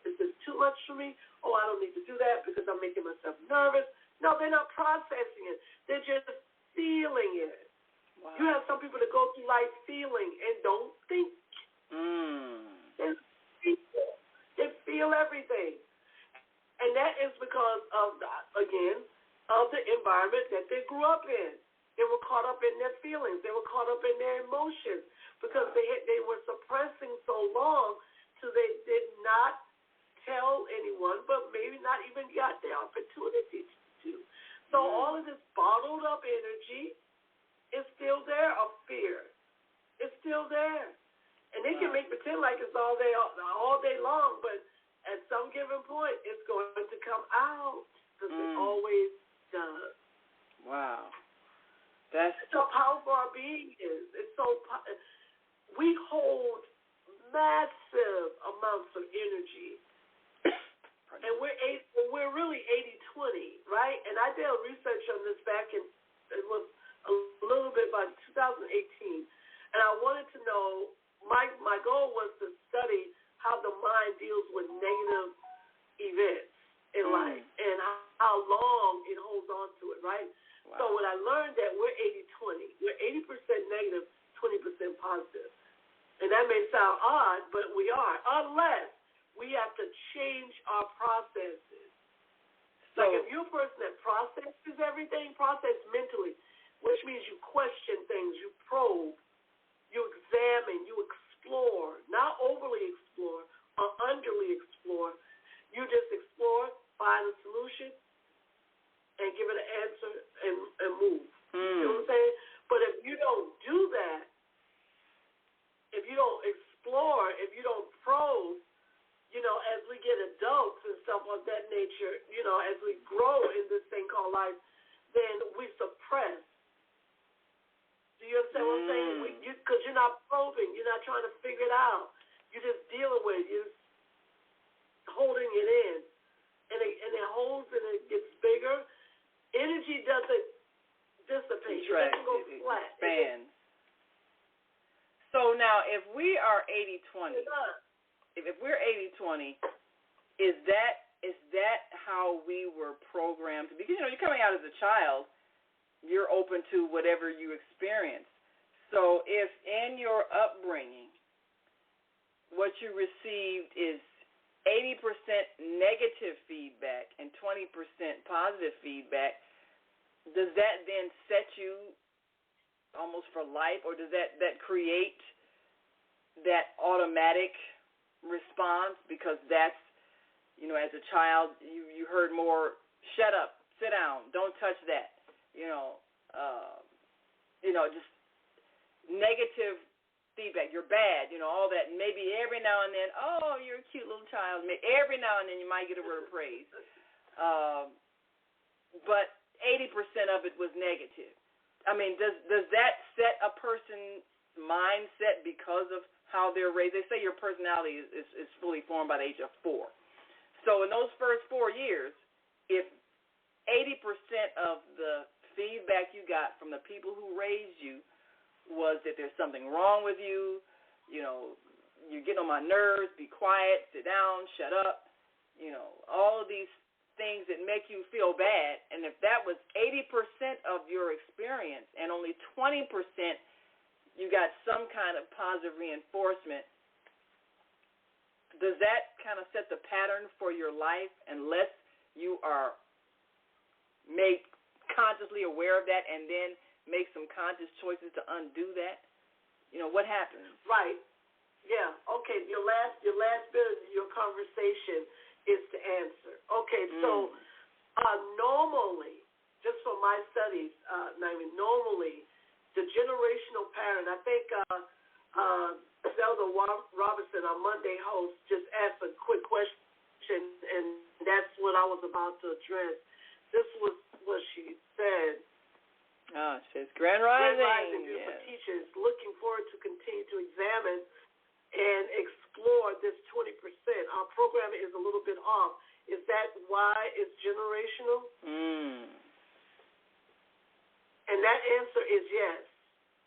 Speaker 1: Is this too much for me? I don't need to do that because I'm making myself nervous. No, they're not processing it. They're just feeling it. Wow. You have some people that go through life feeling and don't think. They feel everything. And that is because of the environment that they grew up in. They were caught up in their feelings. They were caught up in their emotions because they were suppressing so long so they did not tell anyone, but maybe not even got the opportunity to. So all of this bottled up energy is still there of fear. It's still there. And they can make pretend like it's all day long, but at some given point, it's going to come out because it always does.
Speaker 4: Wow.
Speaker 1: That's how powerful our being is. It's so we hold massive amounts of energy. And we're really 80-20, right? And I did research on this back in, it was a little bit by 2018. And I wanted to know, my goal was to study how the mind deals with negative events in life and how long it holds on to it, right? Wow. So when I learned that we're 80-20, we're 80% negative, 20% positive. And that may sound odd, but we are, unless we have to change our processes. So, like if you're a person that processes everything, process mentally, which means you question things, you probe, you examine, you explore, not overly explore or underly explore. You just explore, find a solution, and give it an answer and move. You know what I'm saying? But if you don't do that, if you don't explore, if you don't probe, as we get adults and stuff of that nature, as we grow in this thing called life, then we suppress. understand what I'm saying? Because you're not probing. You're not trying to figure it out. You're just dealing with it. You're just holding it in. And it holds and it gets bigger. Energy doesn't dissipate. It doesn't go flat.
Speaker 4: It expands. So now, if we are 80-20, if we're 80-20, is that how we were programmed? Because, you're coming out as a child, you're open to whatever you experience. So if in your upbringing, what you received is 80% negative feedback and 20% positive feedback, does that then set you almost for life, or does that create that automatic response? Because that's, as a child, you heard more, shut up, sit down, don't touch that, just negative feedback, you're bad, all that. Maybe every now and then, oh, you're a cute little child. Every now and then you might get a word of praise. But 80% of it was negative. I mean, does that set a person's mindset because of how they're raised? They say your personality is fully formed by the age of 4. So in those first 4 years, if 80% of the feedback you got from the people who raised you was that there's something wrong with you, you're getting on my nerves, be quiet, sit down, shut up, all of these things that make you feel bad. And if that was 80% of your experience and only 20% you got some kind of positive reinforcement, does that kind of set the pattern for your life unless you are made consciously aware of that and then make some conscious choices to undo that? What happens?
Speaker 1: Right. Yeah. Okay. Your last bit of your conversation is to answer. Okay. So normally, just from my studies, normally the generational pattern. I think Zelda Robinson, our Monday host, just asked a quick question, and that's what I was about to address. This was what she said.
Speaker 4: Oh, it says Grand Rising.
Speaker 1: Grand Rising, beautiful teachers. Looking forward to continue to examine and explore this 20%. Our program is a little bit off. Is that why it's generational? And that answer is yes.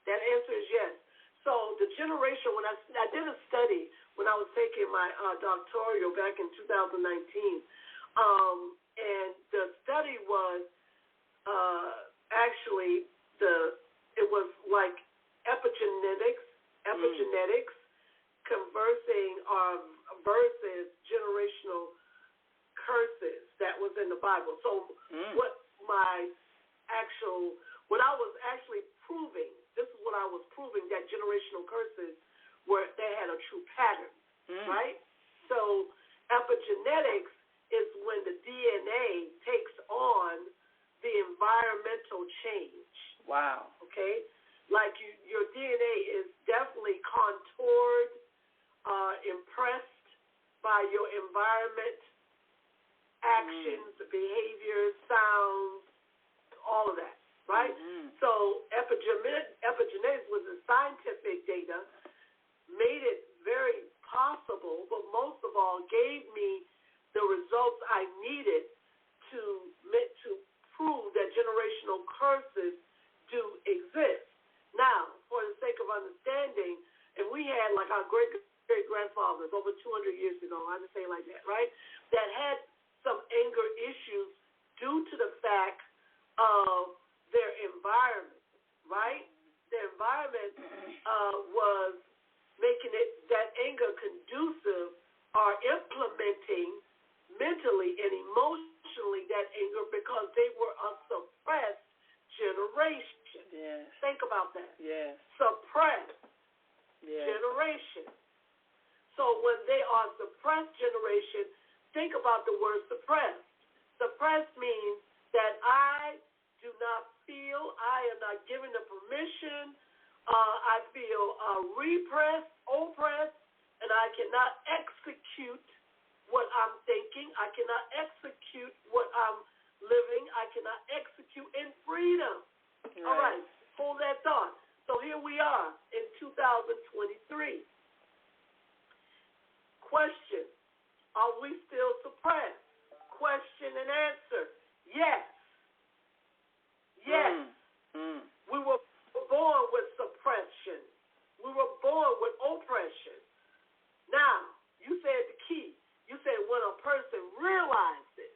Speaker 1: That answer is yes. So the generation, when I did a study when I was taking my doctoral back in 2019, and the study was actually it was like epigenetics conversing versus generational curses that was in the Bible. So what I was actually proving, this is what I was proving, that generational curses they had a true pattern, right? So epigenetics is when the DNA takes on the environmental change.
Speaker 4: Wow.
Speaker 1: Okay? Like your DNA is definitely contoured, impressed by your environment, actions, behaviors, sounds, all of that, right? So epigenetics was the scientific data, made it very possible, but most of all gave me the results I needed to prove that generational curses do exist. Now, for the sake of understanding, and we had like our great-grandfathers over 200 years ago, I just say it like that, right, that had some anger issues due to the fact of their environment, right? Their environment was making that anger conducive or implementing mentally and emotionally that anger because they were a suppressed generation.
Speaker 4: Yes.
Speaker 1: Think about that.
Speaker 4: Yes.
Speaker 1: Suppressed generation. So when they are suppressed generation, think about the word suppressed. Suppressed means that I do not feel, I am not given the permission, I feel repressed, oppressed, and I cannot execute what I'm thinking. I cannot execute what I'm living. I cannot execute in freedom. Right. All right, hold that thought. So here here we are in 2023. Question, are we still suppressed? Question and answer, yes. Yes. We were born with suppression. We were born with oppression. Now, you said the key. You said when a person realizes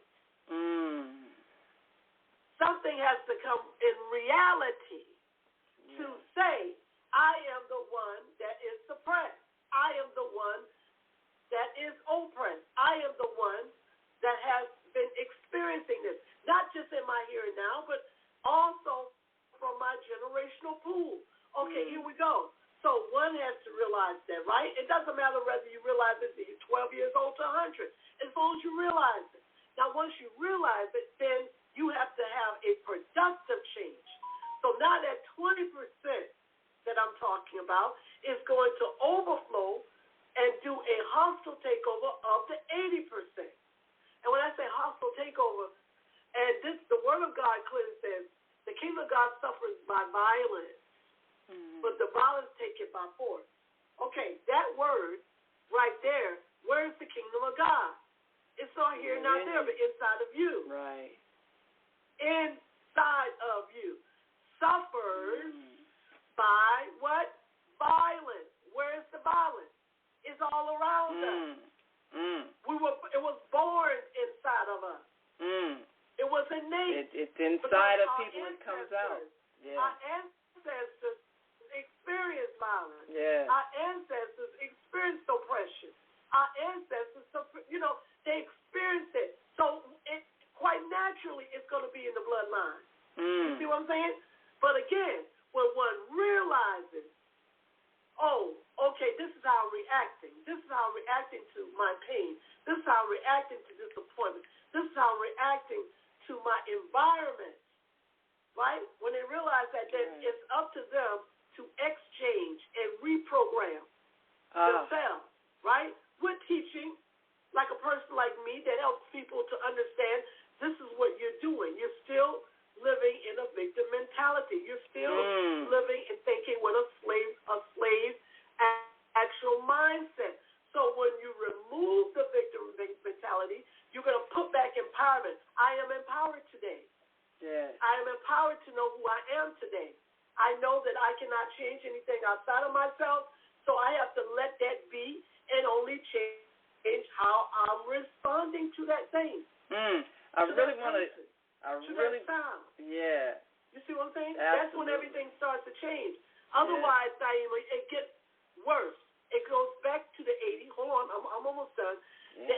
Speaker 1: something has to come in reality to say, I am the one that is suppressed. I am the one that is oppressed. I am the one that has been experiencing this, not just in my here and now, but also from my generational pool. Okay, here we go. So one has to realize that, right? It doesn't matter whether you realize it when you're 12 years old to 100, as long as you realize it. Now, once you realize it, then you have to have a productive change. So now that 20% that I'm talking about is going to overflow and do a hostile takeover of the 80%. And when I say hostile takeover, and this, the Word of God clearly says, the kingdom of God suffers by violence, but the violence take it by force. Okay, that word right there, where's the kingdom of God? It's not here, not there, but inside of you.
Speaker 4: Right.
Speaker 1: Inside of you. Suffers by what? Violence. Where's the violence? It's all around us. It was born inside of us. It was innate.
Speaker 4: It's inside of people. It comes out. Yeah.
Speaker 1: Our ancestors experienced violence.
Speaker 4: Yeah.
Speaker 1: Our ancestors experienced oppression. Our ancestors, they experienced it. So it quite naturally it's going to be in the bloodline. You see what I'm saying? But again, when one realizes, oh, okay, this is how I'm reacting. This is how I'm reacting to my pain. This is how I'm reacting to disappointment. This is how I'm reacting to my environment, right? When they realize that, then it's up to them to exchange and reprogram themselves, right? We're teaching, like a person like me that helps people to understand this is what you're doing. You're still living in a victim mentality. You're still living and thinking with a slave actual mindset. So when you remove the victim mentality, you're going to put back empowerment. I am empowered today.
Speaker 4: Yes.
Speaker 1: I am empowered to know who I am today. I know that I cannot change anything outside of myself, so I have to let that be and only change how I'm responding to that thing.
Speaker 4: I really want to. Yeah.
Speaker 1: You see what I'm saying?
Speaker 4: Absolutely.
Speaker 1: That's when everything starts to change. Otherwise, Naima, it gets worse. It goes back to the 80. Hold on, I'm almost done. Yeah. The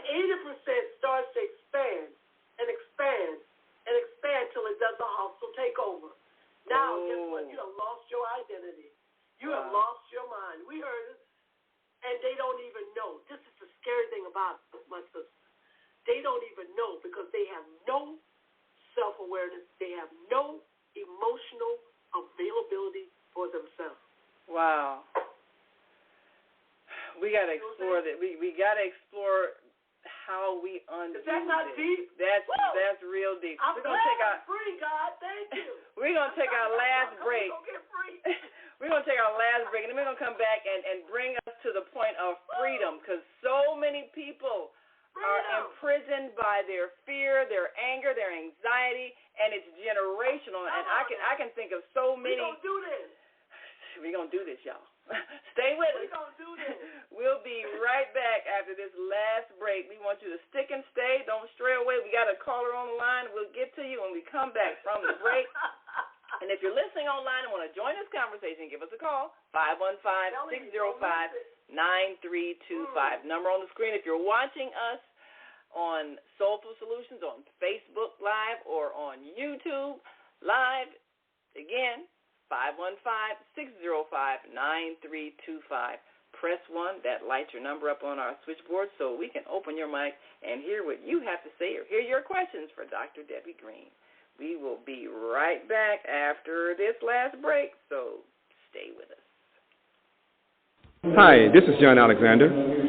Speaker 1: 80% starts to expand and expand and expand till it does a hostile takeover. Now, guess what? You have lost your identity. You have lost your mind. We heard it, and they don't even know. This is the scary thing about it, my sister. They don't even know because they have no self-awareness. They have no emotional availability for themselves.
Speaker 4: Wow. We got to explore that. We got to explore how we undo.
Speaker 1: Is that not deep?
Speaker 4: That's real deep.
Speaker 1: I'm glad I'm free, God. Thank you.
Speaker 4: We're going to take our last break.
Speaker 1: Go get free.
Speaker 4: We're going to take our last break, and then we're going to come back and bring us to the point of freedom, because so many people are imprisoned by their fear, their anger, their anxiety, and it's generational. And I can think of so many.
Speaker 1: We're going to do this.
Speaker 4: We're going to do this, y'all. Stay with us.
Speaker 1: We're going to do this.
Speaker 4: We'll be right back after this last break. We want you to stick and stay. Don't stray away. We got a caller on the line. We'll get to you when we come back from the break. And if you're listening online and want to join this conversation, give us a call, 515-605-9325. Number on the screen. If you're watching us on Soulful Solutions on Facebook Live or on YouTube Live, again, 515-605-9325. Press 1. That lights your number up on our switchboard so we can open your mic and hear what you have to say or hear your questions for Dr. Debbie Green. We will be right back after this last break, so stay with us.
Speaker 11: Hi, this is John Alexander,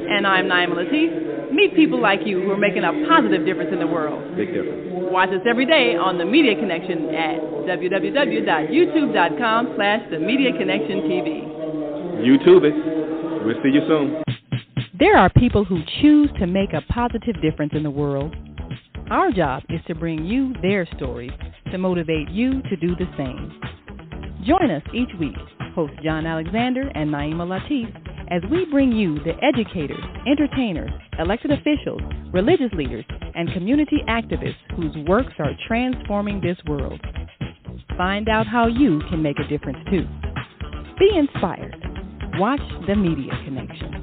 Speaker 2: And I'm Naima Latif. Meet people like you who are making a positive difference in the world.
Speaker 11: Big difference.
Speaker 2: Watch us every day on The Media Connection at www.youtube.com/The Media Connection TV.
Speaker 11: YouTube it. We'll see you soon.
Speaker 2: There are people who choose to make a positive difference in the world. Our job is to bring you their stories to motivate you to do the same. Join us each week, host John Alexander and Naima Latif, as we bring you the educators, entertainers, elected officials, religious leaders, and community activists whose works are transforming this world. Find out how you can make a difference too. Be inspired. Watch The Media Connection.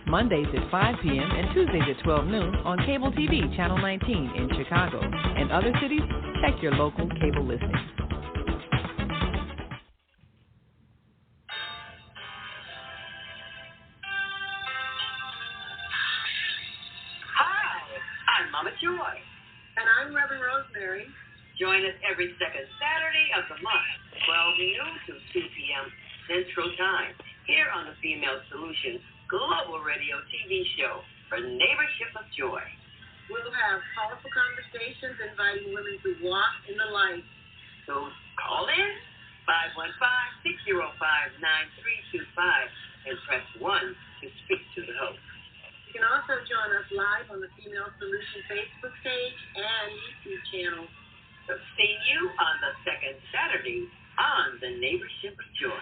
Speaker 2: Mondays at 5 p.m. and Tuesdays at 12 noon on Cable TV, Channel 19 in Chicago. And other cities, check your local cable listings.
Speaker 12: Hi, I'm Mama Joy.
Speaker 13: And I'm Reverend Rosemary.
Speaker 12: Join us every second Saturday of the month, 12 noon to 2 p.m. Central Time, here on the Female Solutions Global Radio TV show for Neighborship of Joy.
Speaker 13: We'll have powerful conversations inviting women to walk in the light.
Speaker 12: So call in 515-605-9325 and press 1 to speak to the host.
Speaker 13: You can also join us live on the Female Solution Facebook page and YouTube channel.
Speaker 12: So see you on the second Saturday on the Neighborship of Joy.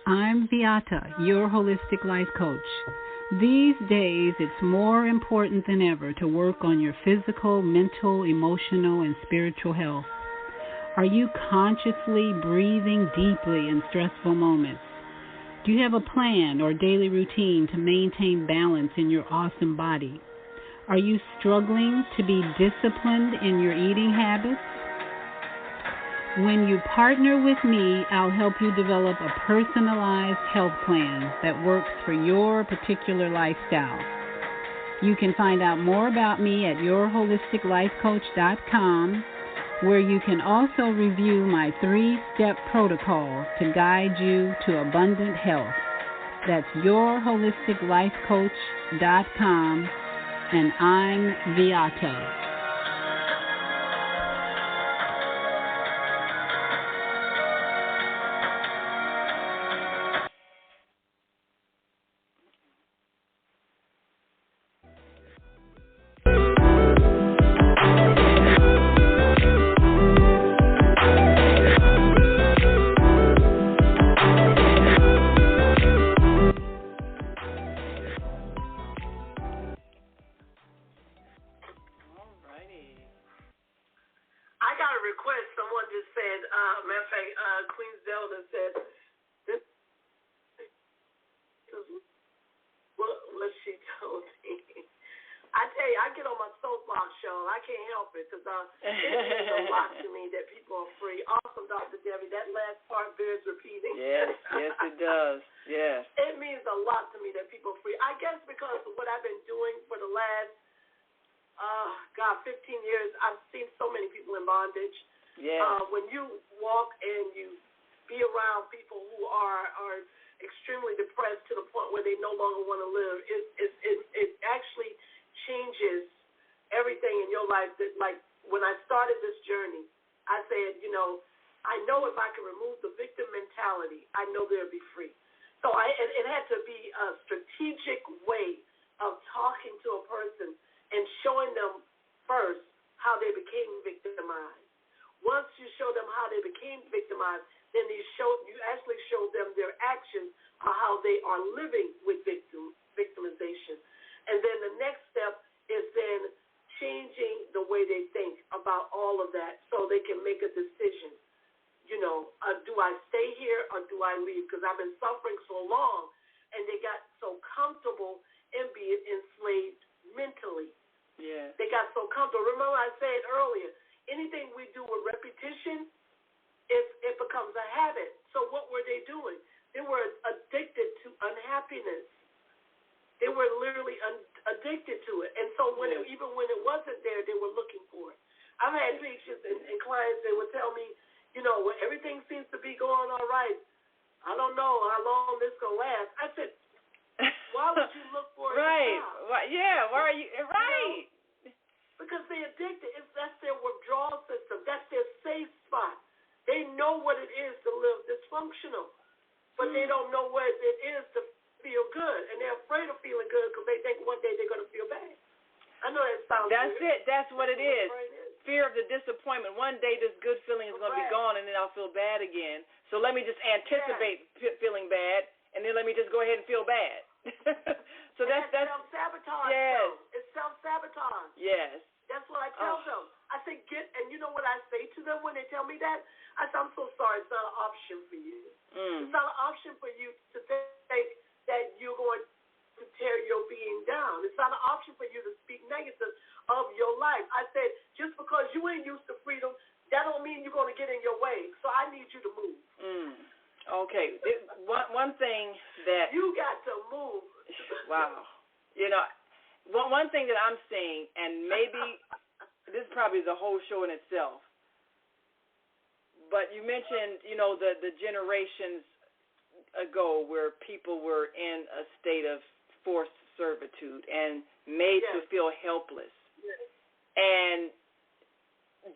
Speaker 6: I'm Beata, your holistic life coach. These days, it's more important than ever to work on your physical, mental, emotional, and spiritual health. Are you consciously breathing deeply in stressful moments? Do you have a plan or daily routine to maintain balance in your awesome body? Are you struggling to be disciplined in your eating habits? When you partner with me, I'll help you develop a personalized health plan that works for your particular lifestyle. You can find out more about me at yourholisticlifecoach.com, where you can also review my 3-step protocol to guide you to abundant health. That's yourholisticlifecoach.com, and I'm Beata.
Speaker 1: When you walk and you be around people who are extremely depressed to the point where they no longer want to live, it actually changes everything in your life. That, like, when I started this journey, I said, I know if I can remove the victim mentality, I know they'll be free. So it had to be a strategic way of talking to a person and showing them first how they became victimized. Once you show them how they became victimized, then you actually show them their actions of how they are living with victimization. And then the next step is then changing the way they think about all of that so they can make a decision. Do I stay here or do I leave? Because I've been suffering so long, and they got so comfortable in being enslaved mentally.
Speaker 4: Yeah.
Speaker 1: They got so comfortable. Remember I said earlier, anything we do with repetition, it becomes a habit. So what were they doing? They were addicted to unhappiness. They were literally addicted to it. And so even when it wasn't there, they were looking for it. I've had patients and clients that would tell me, you know, when everything seems to be going all right, I don't know how long this going to last. I said, why would you look for it?
Speaker 4: Right. Yeah, why are you? Right.
Speaker 1: You know, because they're addicted. That's their withdrawal system. That's their safe spot. They know what it is to live dysfunctional, but they don't know what it is to feel good. And they're afraid of feeling good because they think one day they're going to feel bad. I know that sounds
Speaker 4: That's
Speaker 1: weird.
Speaker 4: it. That's what it is. Fear of the disappointment. One day this good feeling is going to be gone, and then I'll feel bad again. So let me just anticipate feeling bad, and then let me just go ahead and feel bad. So that's
Speaker 1: self-sabotage.
Speaker 4: Yes.
Speaker 1: It's self-sabotage.
Speaker 4: Yes.
Speaker 1: That's what I tell them. I say and you know what I say to them when they tell me that? I say, I'm so sorry. It's not an option for you. It's not an option for you to think that you're going to tear your being down. It's not an option for you to speak negative of your life. I said, just because you ain't used to freedom, that don't mean you're going to get in your way. So I need you to move.
Speaker 4: Okay. One thing that
Speaker 1: you got to move.
Speaker 4: Wow. You know, one thing that I'm seeing, and maybe this probably is a whole show in itself, but you mentioned, you know, the generations ago where people were in a state of forced servitude and made to feel helpless, and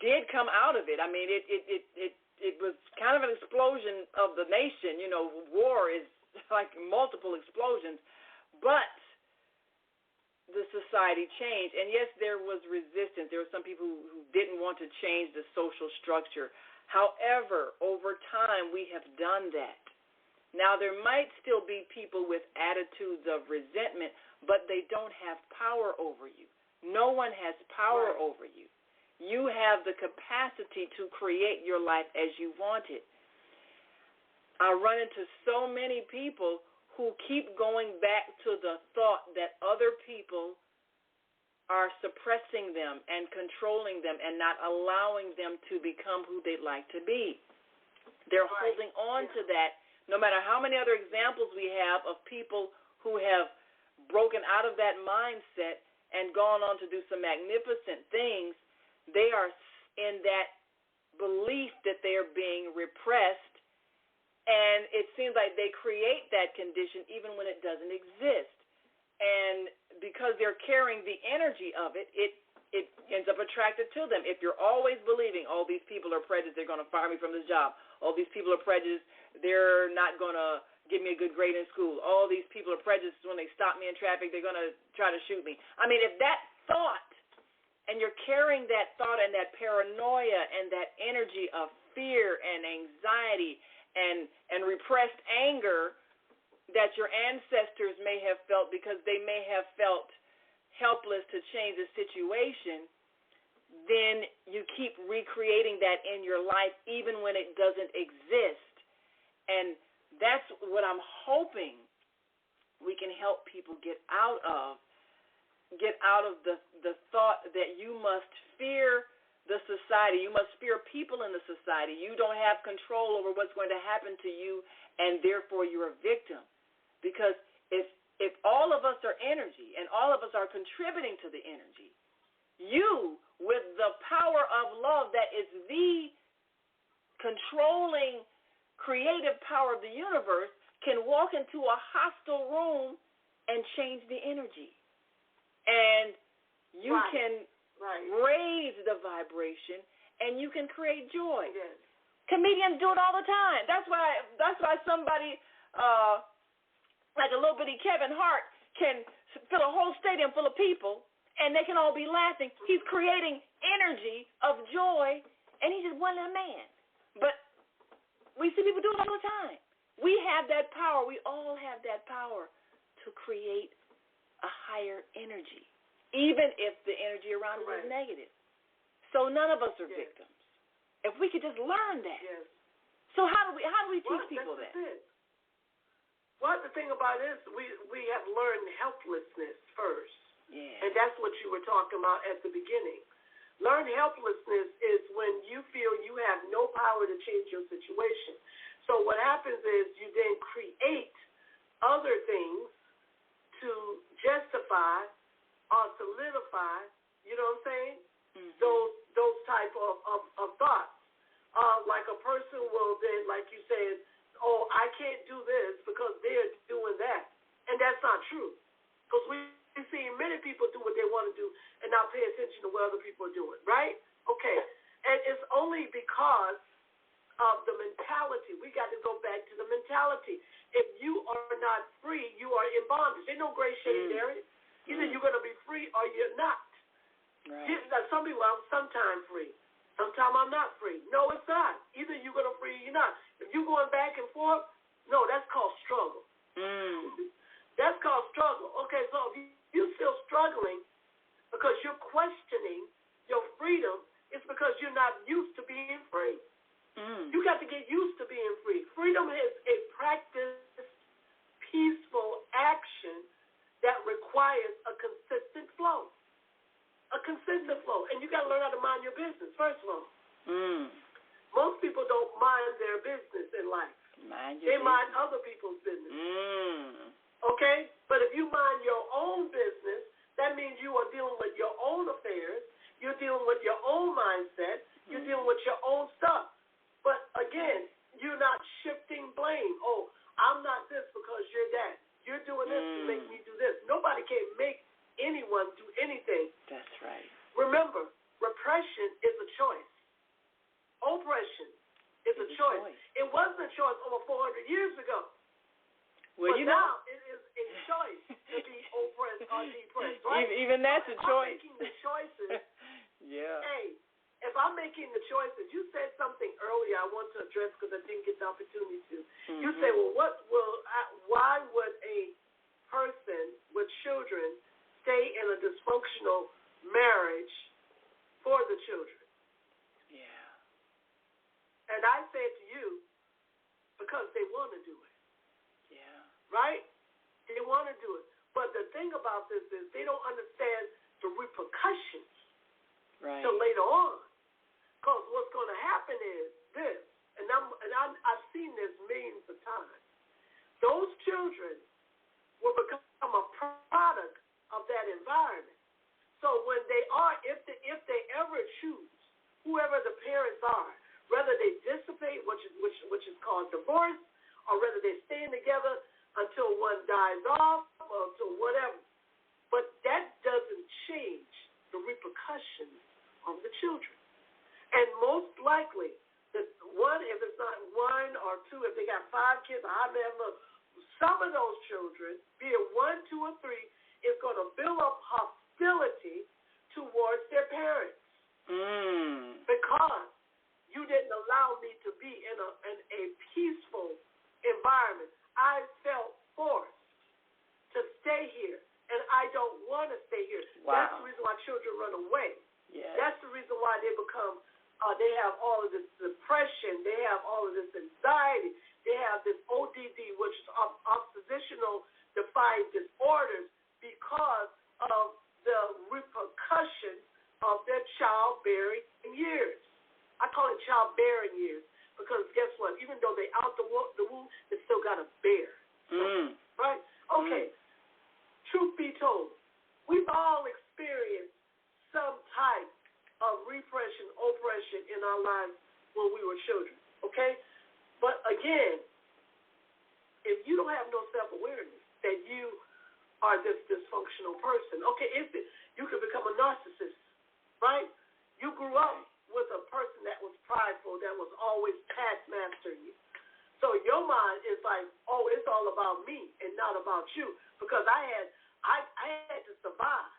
Speaker 4: did come out of it. I mean, it was kind of an explosion of the nation. You know, war is like multiple explosions, but the society changed. And yes, there was resistance. There were some people who didn't want to change the social structure. However, over time, we have done that. Now, there might still be people with attitudes of resentment, but they don't have power over you. No one has power over you. You have the capacity to create your life as you want it. I run into so many people who keep going back to the thought that other people are suppressing them and controlling them and not allowing them to become who they'd like to be. They're holding on to that. No matter how many other examples we have of people who have broken out of that mindset and gone on to do some magnificent things, they are in that belief that they are being repressed, and it seems like they create that condition even when it doesn't exist. And because they're carrying the energy of it, it ends up attracted to them. If you're always believing, oh, these people are prejudiced, they're going to fire me from this job. Oh, these people are prejudiced, they're not going to give me a good grade in school. All these people are prejudiced, when they stop me in traffic, they're going to try to shoot me. I mean, if that thought, and you're carrying that thought and that paranoia and that energy of fear and anxiety and repressed anger that your ancestors may have felt because they may have felt helpless to change the situation, then you keep recreating that in your life even when it doesn't exist. And that's what I'm hoping we can help people get out of the thought that you must fear the society. You must fear people in the society. You don't have control over what's going to happen to you, and therefore you're a victim. Because if all of us are energy and all of us are contributing to the energy, you, with the power of love that is the controlling creative power of the universe, can walk into a hostile room and change the energy. And you can raise the vibration, and you can create joy.
Speaker 1: Yes.
Speaker 4: Comedians do it all the time. That's why somebody like a little bitty Kevin Hart can fill a whole stadium full of people, and they can all be laughing. He's creating energy of joy, and he's just one little man. But we see people do it all the time. We have that power. We all have that power to create a higher energy, even if the energy around us is negative. So none of us are victims. If we could just learn that.
Speaker 1: Yes.
Speaker 4: So how do we teach people that?
Speaker 1: Well, the thing about it is we have learned helplessness first.
Speaker 4: Yeah.
Speaker 1: And that's what you were talking about at the beginning. Learned helplessness is when you feel you have no power to change your situation. So what happens is you then create other things to justify or solidify, you know what I'm saying, those type of thoughts. Like a person will then, like you said, oh, I can't do this because they're doing that. And that's not true. Because we see many people do what they want to do and not pay attention to what other people are doing, right? Okay. And it's only because of the mentality. We got to go back to the mentality. If you are not free, you are in bondage. There's no gray shade area. Either you're going to be free or you're not.
Speaker 4: Right.
Speaker 1: Some people, I'm sometimes free. Sometimes I'm not free. No, it's not. Either you're going to free or you're not. If you're going back and forth, no, that's called struggle. That's called struggle. Okay, so if you're still struggling because you're questioning your freedom, it's because you're not used to being free. You got to get used to being free. Freedom is a practiced, peaceful action that requires a consistent flow. A consistent flow. And you got to learn how to mind your business, first of all. Most people don't mind their business in life. They mind other people's business. Okay? But if you mind your own business, that means you are dealing with your own affairs. You're dealing with your own mindset. You're dealing with your own stuff. But again, you're not shifting blame. Oh, I'm not this because you're that. You're doing this to make me do this. Nobody can make anyone do anything.
Speaker 4: That's right.
Speaker 1: Remember, repression is a choice. Oppression is a choice. It wasn't a choice over 400 years ago.
Speaker 4: Well,
Speaker 1: but now it is a choice to be oppressed or depressed, right?
Speaker 4: Even that's a choice.
Speaker 1: I'm making the choices.
Speaker 4: Yeah.
Speaker 1: Hey, if I'm making the choices, you said something earlier I want to address because I didn't get the opportunity to. You say, well, why would a person with children stay in a dysfunctional marriage for the children?
Speaker 4: Yeah.
Speaker 1: And I said to you, because they want to do it.
Speaker 4: Yeah.
Speaker 1: Right? They want to do it. But the thing about this is they don't understand the repercussions till later on. Because what's going to happen is this, and I've seen this millions of times. Those children will become a product of that environment. So when they are, if they ever choose, whoever the parents are, whether they dissipate, which is called divorce, or whether they stay together until one dies off or until whatever. But that doesn't change the repercussions of the children. And most likely, if it's not one or two, if they got 5 kids, some of those children, be it 1, 2, or 3, is going to build up hostility towards their parents. Because you didn't allow me to be in a peaceful environment. I felt forced to stay here, and I don't want to stay here.
Speaker 4: Wow.
Speaker 1: That's the reason why children run away.
Speaker 4: Yes.
Speaker 1: That's the reason why they become, they have all of this depression, they have all of this anxiety, they have this ODD, which is oppositional defiant disorders, because of the repercussions of their childbearing years. I call it childbearing years because guess what? Even though they out the womb, they still got to bear. Right? Okay. Truth be told, we've all experienced some type of repression, oppression in our lives when we were children. Okay? But again, if you don't have no self-awareness that you are this dysfunctional person, okay, you can become a narcissist, right? You grew up with a person that was prideful, that was always past mastering you. So your mind is like, oh, it's all about me and not about you, because I had to survive.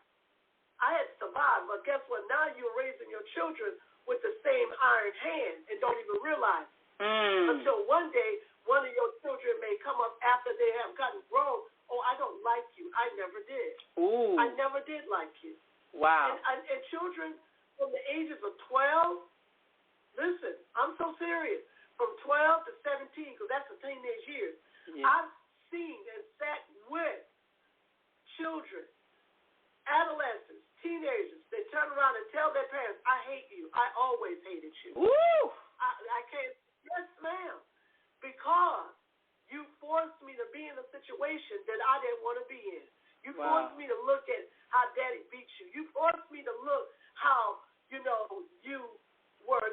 Speaker 1: I had to survive, but guess what? Now you're raising your children with the same iron hand and don't even realize it. Until one day, one of your children may come up after they have gotten grown. Oh, I don't like you. I never did.
Speaker 4: Ooh.
Speaker 1: I never did like you.
Speaker 4: Wow.
Speaker 1: And children from the ages of 12, listen, I'm so serious, from 12 to 17, because that's the teenage years, I've seen and sat with children, adolescents, teenagers, they turn around and tell their parents, I hate you. I always hated you.
Speaker 4: Woo!
Speaker 1: I can't, yes, ma'am, because you forced me to be in a situation that I didn't want to be in. You forced me to look at how daddy beat you. You forced me to look how, you were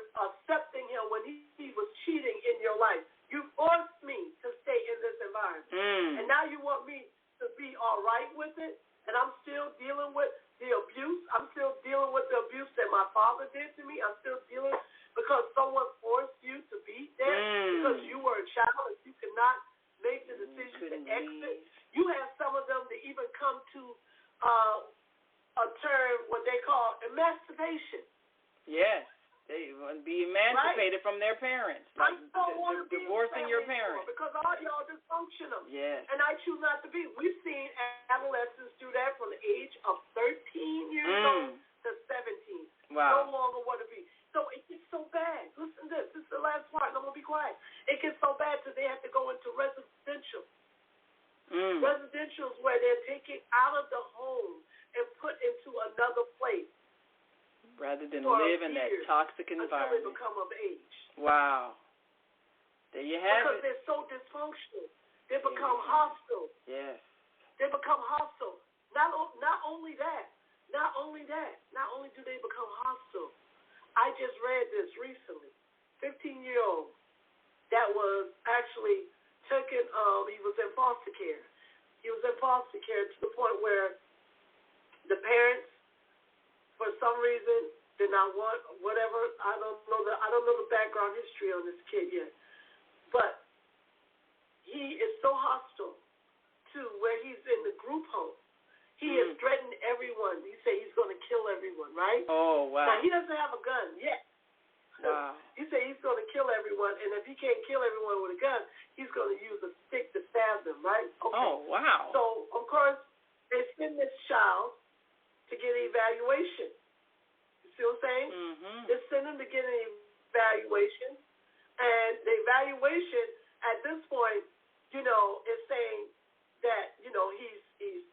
Speaker 1: father did to me, I'm still dealing because someone forced you to be there because you were a child and you could not make the decision to exit. You have some of them that even come to a term what they call emancipation.
Speaker 4: Yes. They want to be emancipated from their parents.
Speaker 1: I don't want to be
Speaker 4: divorcing your parents.
Speaker 1: Because all y'all dysfunctional.
Speaker 4: Yes.
Speaker 1: And I choose not to be. We've seen adolescents do that from the age of 13 years old to 17.
Speaker 4: Wow.
Speaker 1: No longer want to be. So it gets so bad. Listen to this. This is the last part, and I'm going to be quiet. It gets so bad that they have to go into residential. Residentials where they're taken out of the home and put into another place.
Speaker 4: Rather than live in that toxic environment.
Speaker 1: Until they become of age.
Speaker 4: Wow. There you have
Speaker 1: because
Speaker 4: it.
Speaker 1: They're so dysfunctional. They become hostile.
Speaker 4: Yes.
Speaker 1: They become hostile. Not only that. Not only do they become hostile. I just read this recently. 15-year-old that was actually taken, he was in foster care. He was in foster care to the point where the parents, for some reason, did not want whatever. I don't know the background history on this kid yet, but he is so hostile to where he's in the group home. He has threatened everyone. He said he's going to kill everyone, right?
Speaker 4: Oh wow!
Speaker 1: Now he doesn't have a gun yet.
Speaker 4: Wow.
Speaker 1: He said he's going to kill everyone, and if he can't kill everyone with a gun, he's going to use a stick to stab them, right? Okay.
Speaker 4: Oh wow!
Speaker 1: So of course they send this child to get an evaluation. You see what I'm saying? They send him to get an evaluation, and the evaluation at this point, is saying that, he's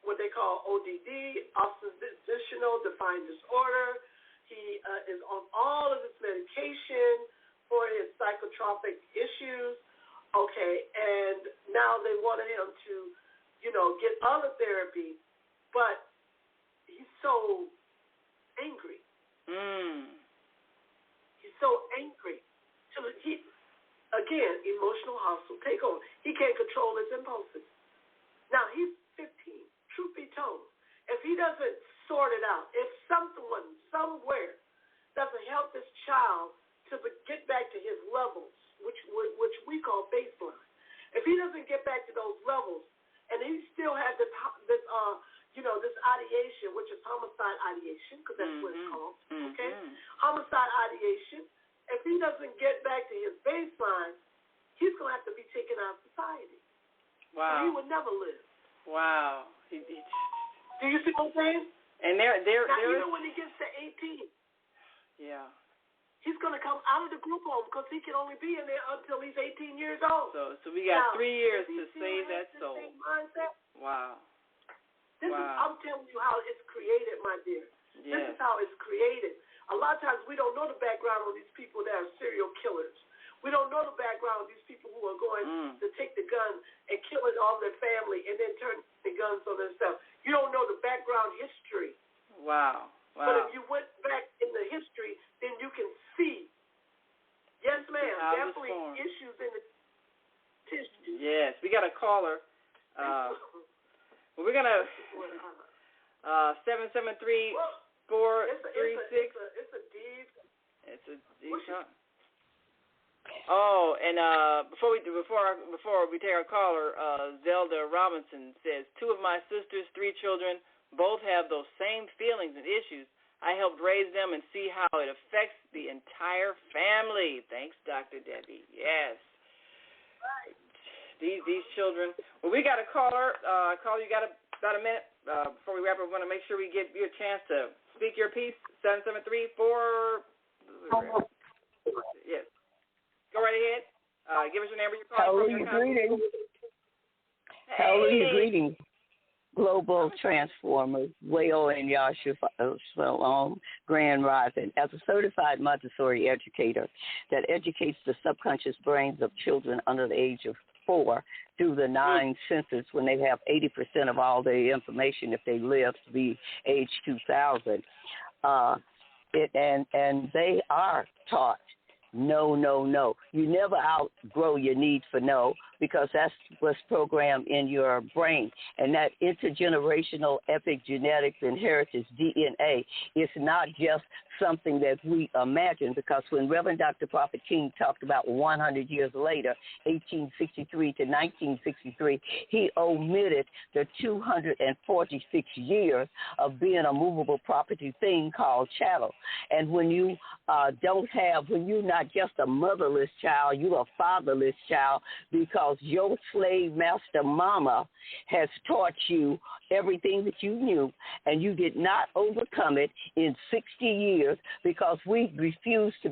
Speaker 1: what they call ODD, oppositional defiant disorder. He is on all of his medication for his psychotropic issues. Okay, and now they wanted him to, get other therapy, but he's so angry. He's so angry. So again, emotional hostile takeover. He can't control his impulses. Now, he's 15, truth be told. If he doesn't sort it out, if someone, somewhere, doesn't help this child to get back to his levels, which we call baseline, if he doesn't get back to those levels, and he still has this ideation, which is homicide ideation, because that's what it's called, okay? Homicide ideation. If he doesn't get back to his baseline, he's going to have to be taken out of society.
Speaker 4: Wow.
Speaker 1: So he would never live.
Speaker 4: Wow.
Speaker 1: Do you see what I'm saying?
Speaker 4: And
Speaker 1: even when he gets to 18,
Speaker 4: yeah,
Speaker 1: he's going to come out of the group home because he can only be in there until he's 18 years old.
Speaker 4: So we got 3 years to save that soul.
Speaker 1: Same mindset,
Speaker 4: wow.
Speaker 1: This is, I'm telling you how it's created, my dear.
Speaker 4: Yes.
Speaker 1: This is how it's created. A lot of times we don't know the background of these people that are serial killers. We don't know the background of these people who are going to take the gun and kill all their family and then turn the guns on themselves. You don't know the background history.
Speaker 4: Wow.
Speaker 1: But if you went back in the history, then you can see. Yes, ma'am. Definitely issues in the tissue.
Speaker 4: Yes, we got a caller. We're gonna 773-436.
Speaker 1: It's a deep.
Speaker 4: It's a deep. Oh, and before we take our caller, Zelda Robinson says 2 of my sisters, 3 children, both have those same feelings and issues. I helped raise them and see how it affects the entire family. Thanks, Dr. Debbie. Yes.
Speaker 1: Right.
Speaker 4: These children. Well, we got a caller. Caller, you got about a minute before we wrap up. We want to make sure we give you a chance to speak your piece. 773-4. Yes. Go right ahead. Give us your name where you're calling from.
Speaker 14: Greetings. Hallelujah, greetings. Global Transformers, Wayo and Yasha Shalom, Grand Rising. As a certified Montessori educator that educates the subconscious brains of children under the age of 4 through the 9 senses when they have 80% of all their information if they live to be age 2000. And they are taught no, no, no. You never outgrow your need for no, because that's what's programmed in your brain. And that intergenerational epigenetics and heritage, DNA, is not just something that we imagine, because when Reverend Dr. Prophet King talked about 100 years later, 1863 to 1963, he omitted the 246 years of being a movable property thing called chattel. And when you when you're not just a motherless child, you're a fatherless child, because your slave master mama has taught you everything that you knew, and you did not overcome it in 60 years because we refuse to,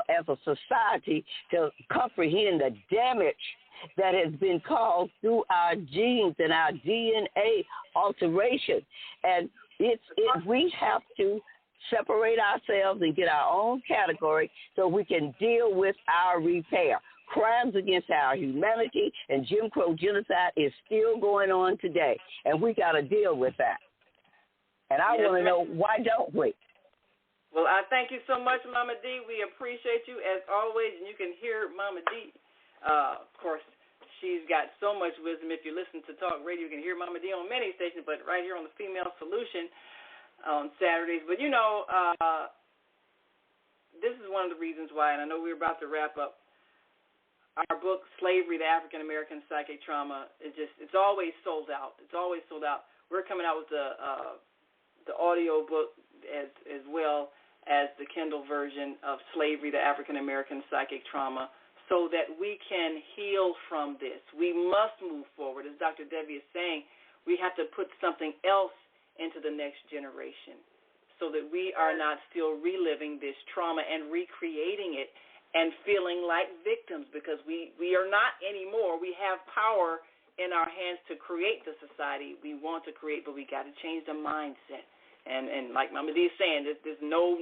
Speaker 14: as a society, to comprehend the damage that has been caused through our genes and our DNA alteration. And we have to separate ourselves and get our own category so we can deal with our repair. Crimes against our humanity and Jim Crow genocide is still going on today, and we got to deal with that. And I want to know, why don't we?
Speaker 4: Well, I thank you so much, Mama D. We appreciate you as always, and you can hear Mama D. Of course, she's got so much wisdom. If you listen to Talk Radio, you can hear Mama D on many stations, but right here on the Female Solution on Saturdays. But, this is one of the reasons why, and I know we're about to wrap up, our book, Slavery, the African American Psychic Trauma, it's always sold out. It's always sold out. We're coming out with the audio book as well as the Kindle version of Slavery, the African American Psychic Trauma, so that we can heal from this. We must move forward. As Dr. Debbie is saying, we have to put something else into the next generation so that we are not still reliving this trauma and recreating it and feeling like victims, because we are not anymore. We have power in our hands to create the society we want to create, but we got to change the mindset. And like Mama D is saying, there's no.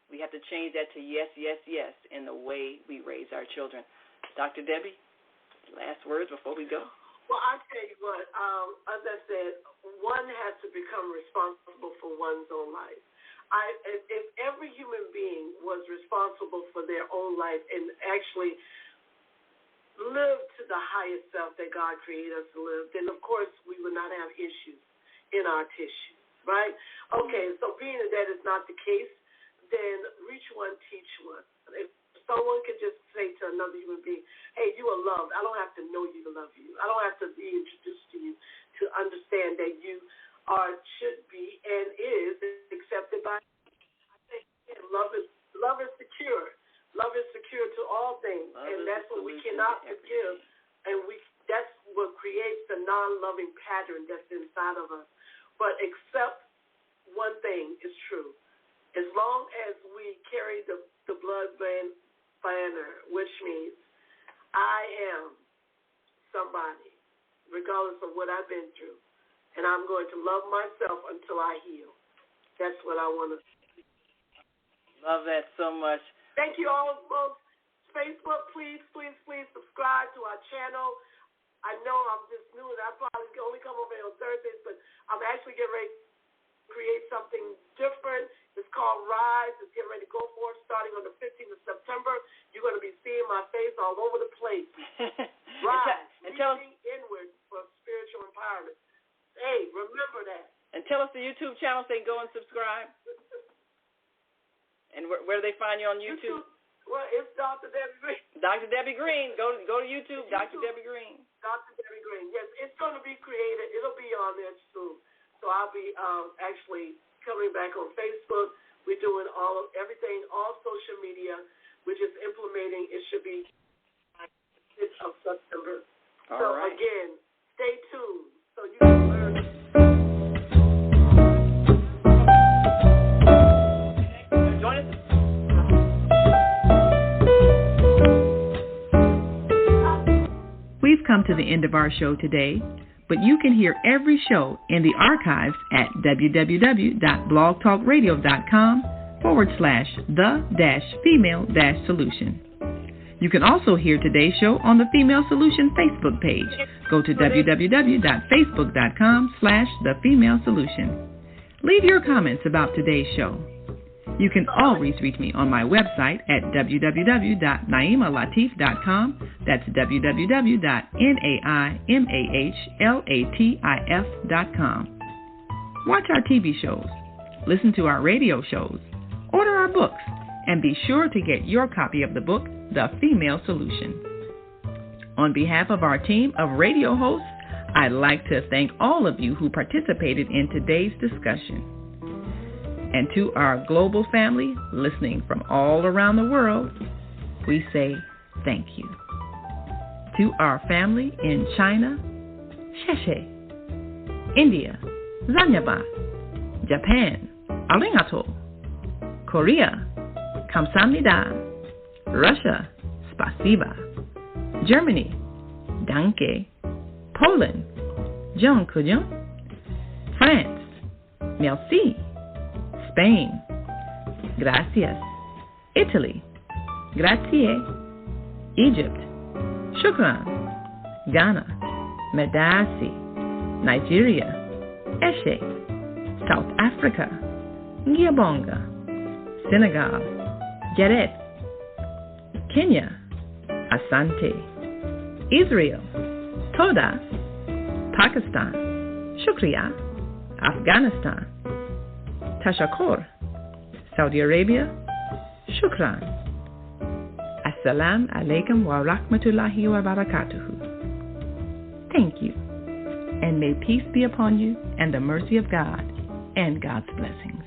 Speaker 4: We have to change that to yes, yes, yes in the way we raise our children. Dr. Debbie, last words before we go.
Speaker 1: Well, I tell you what, as I said, one has to become responsible for one's own life. If every human being was responsible for their own life and actually lived to the highest self that God created us to live, then, of course, we would not have issues in our tissue, right? Okay, so being that is not the case, then reach one, teach one. If someone could just say to another human being, hey, you are loved. I don't have to know you to love you. I don't have to be introduced to you to understand that you should be and is accepted by. I think love is secure. Love is secure to all things, and that's what we cannot forgive, and that's what creates the non-loving pattern that's inside of us. But except one thing is true. As long as we carry the blood banner, which means I am somebody, regardless of what I've been through, and I'm going to love myself until I heal. That's what I want to say.
Speaker 4: Love that so much.
Speaker 1: Thank you all, folks. Facebook, please subscribe to our channel. I know I'm just new, and I probably can only come over here on Thursdays, but I'm actually getting ready to create something different. It's called Rise. It's getting ready to go for it starting on the 15th of September. You're going to be seeing my face all over the place. Rise, reaching inward for spiritual empowerment. Hey, remember that.
Speaker 4: And tell us the YouTube channel so they can go and subscribe. And where do they find you on YouTube?
Speaker 1: Well, it's Dr. Debbie Green.
Speaker 4: Dr. Debbie Green. Go to YouTube, Dr. Debbie Green.
Speaker 1: Dr. Debbie Green. Yes, it's going to be created. It'll be on there soon. So I'll be actually coming back on Facebook. We're doing everything, all social media. We're just implementing. It should be 6th of September. All right. Again, stay tuned so you can learn.
Speaker 4: Join us.
Speaker 2: We've come to the end of our show today, but you can hear every show in the archives at www.blogtalkradio.com/the-female-solution. You can also hear today's show on the Female Solution Facebook page. Go to www.facebook.com/thefemalesolution. Leave your comments about today's show. You can always reach me on my website at www.naimalatif.com. That's www.naimalatif.com. Watch our TV shows, listen to our radio shows, order our books, and be sure to get your copy of the book, The Female Solution. On behalf of our team of radio hosts, I'd like to thank all of you who participated in today's discussion. And to our global family listening from all around the world, we say thank you. To our family in China, Sheshe, India, Zanyaba, Japan, Arigato, Korea, Kamsahamnida, Russia, Spasiba, Germany, Danke, Poland, Jean Couillon, France, Merci, Spain, Gracias, Italy, Grazie, Egypt, Shukran, Ghana, Medasi, Nigeria, Eshe, South Africa, Ngiyabonga, Senegal, Geret, Kenya, Asante, Israel, Toda, Pakistan, Shukriya, Afghanistan, Tashakkur, Saudi Arabia, Shukran. Assalamu alaikum wa rahmatullahi wa barakatuhu. Thank you, and may peace be upon you and the mercy of God and God's blessings.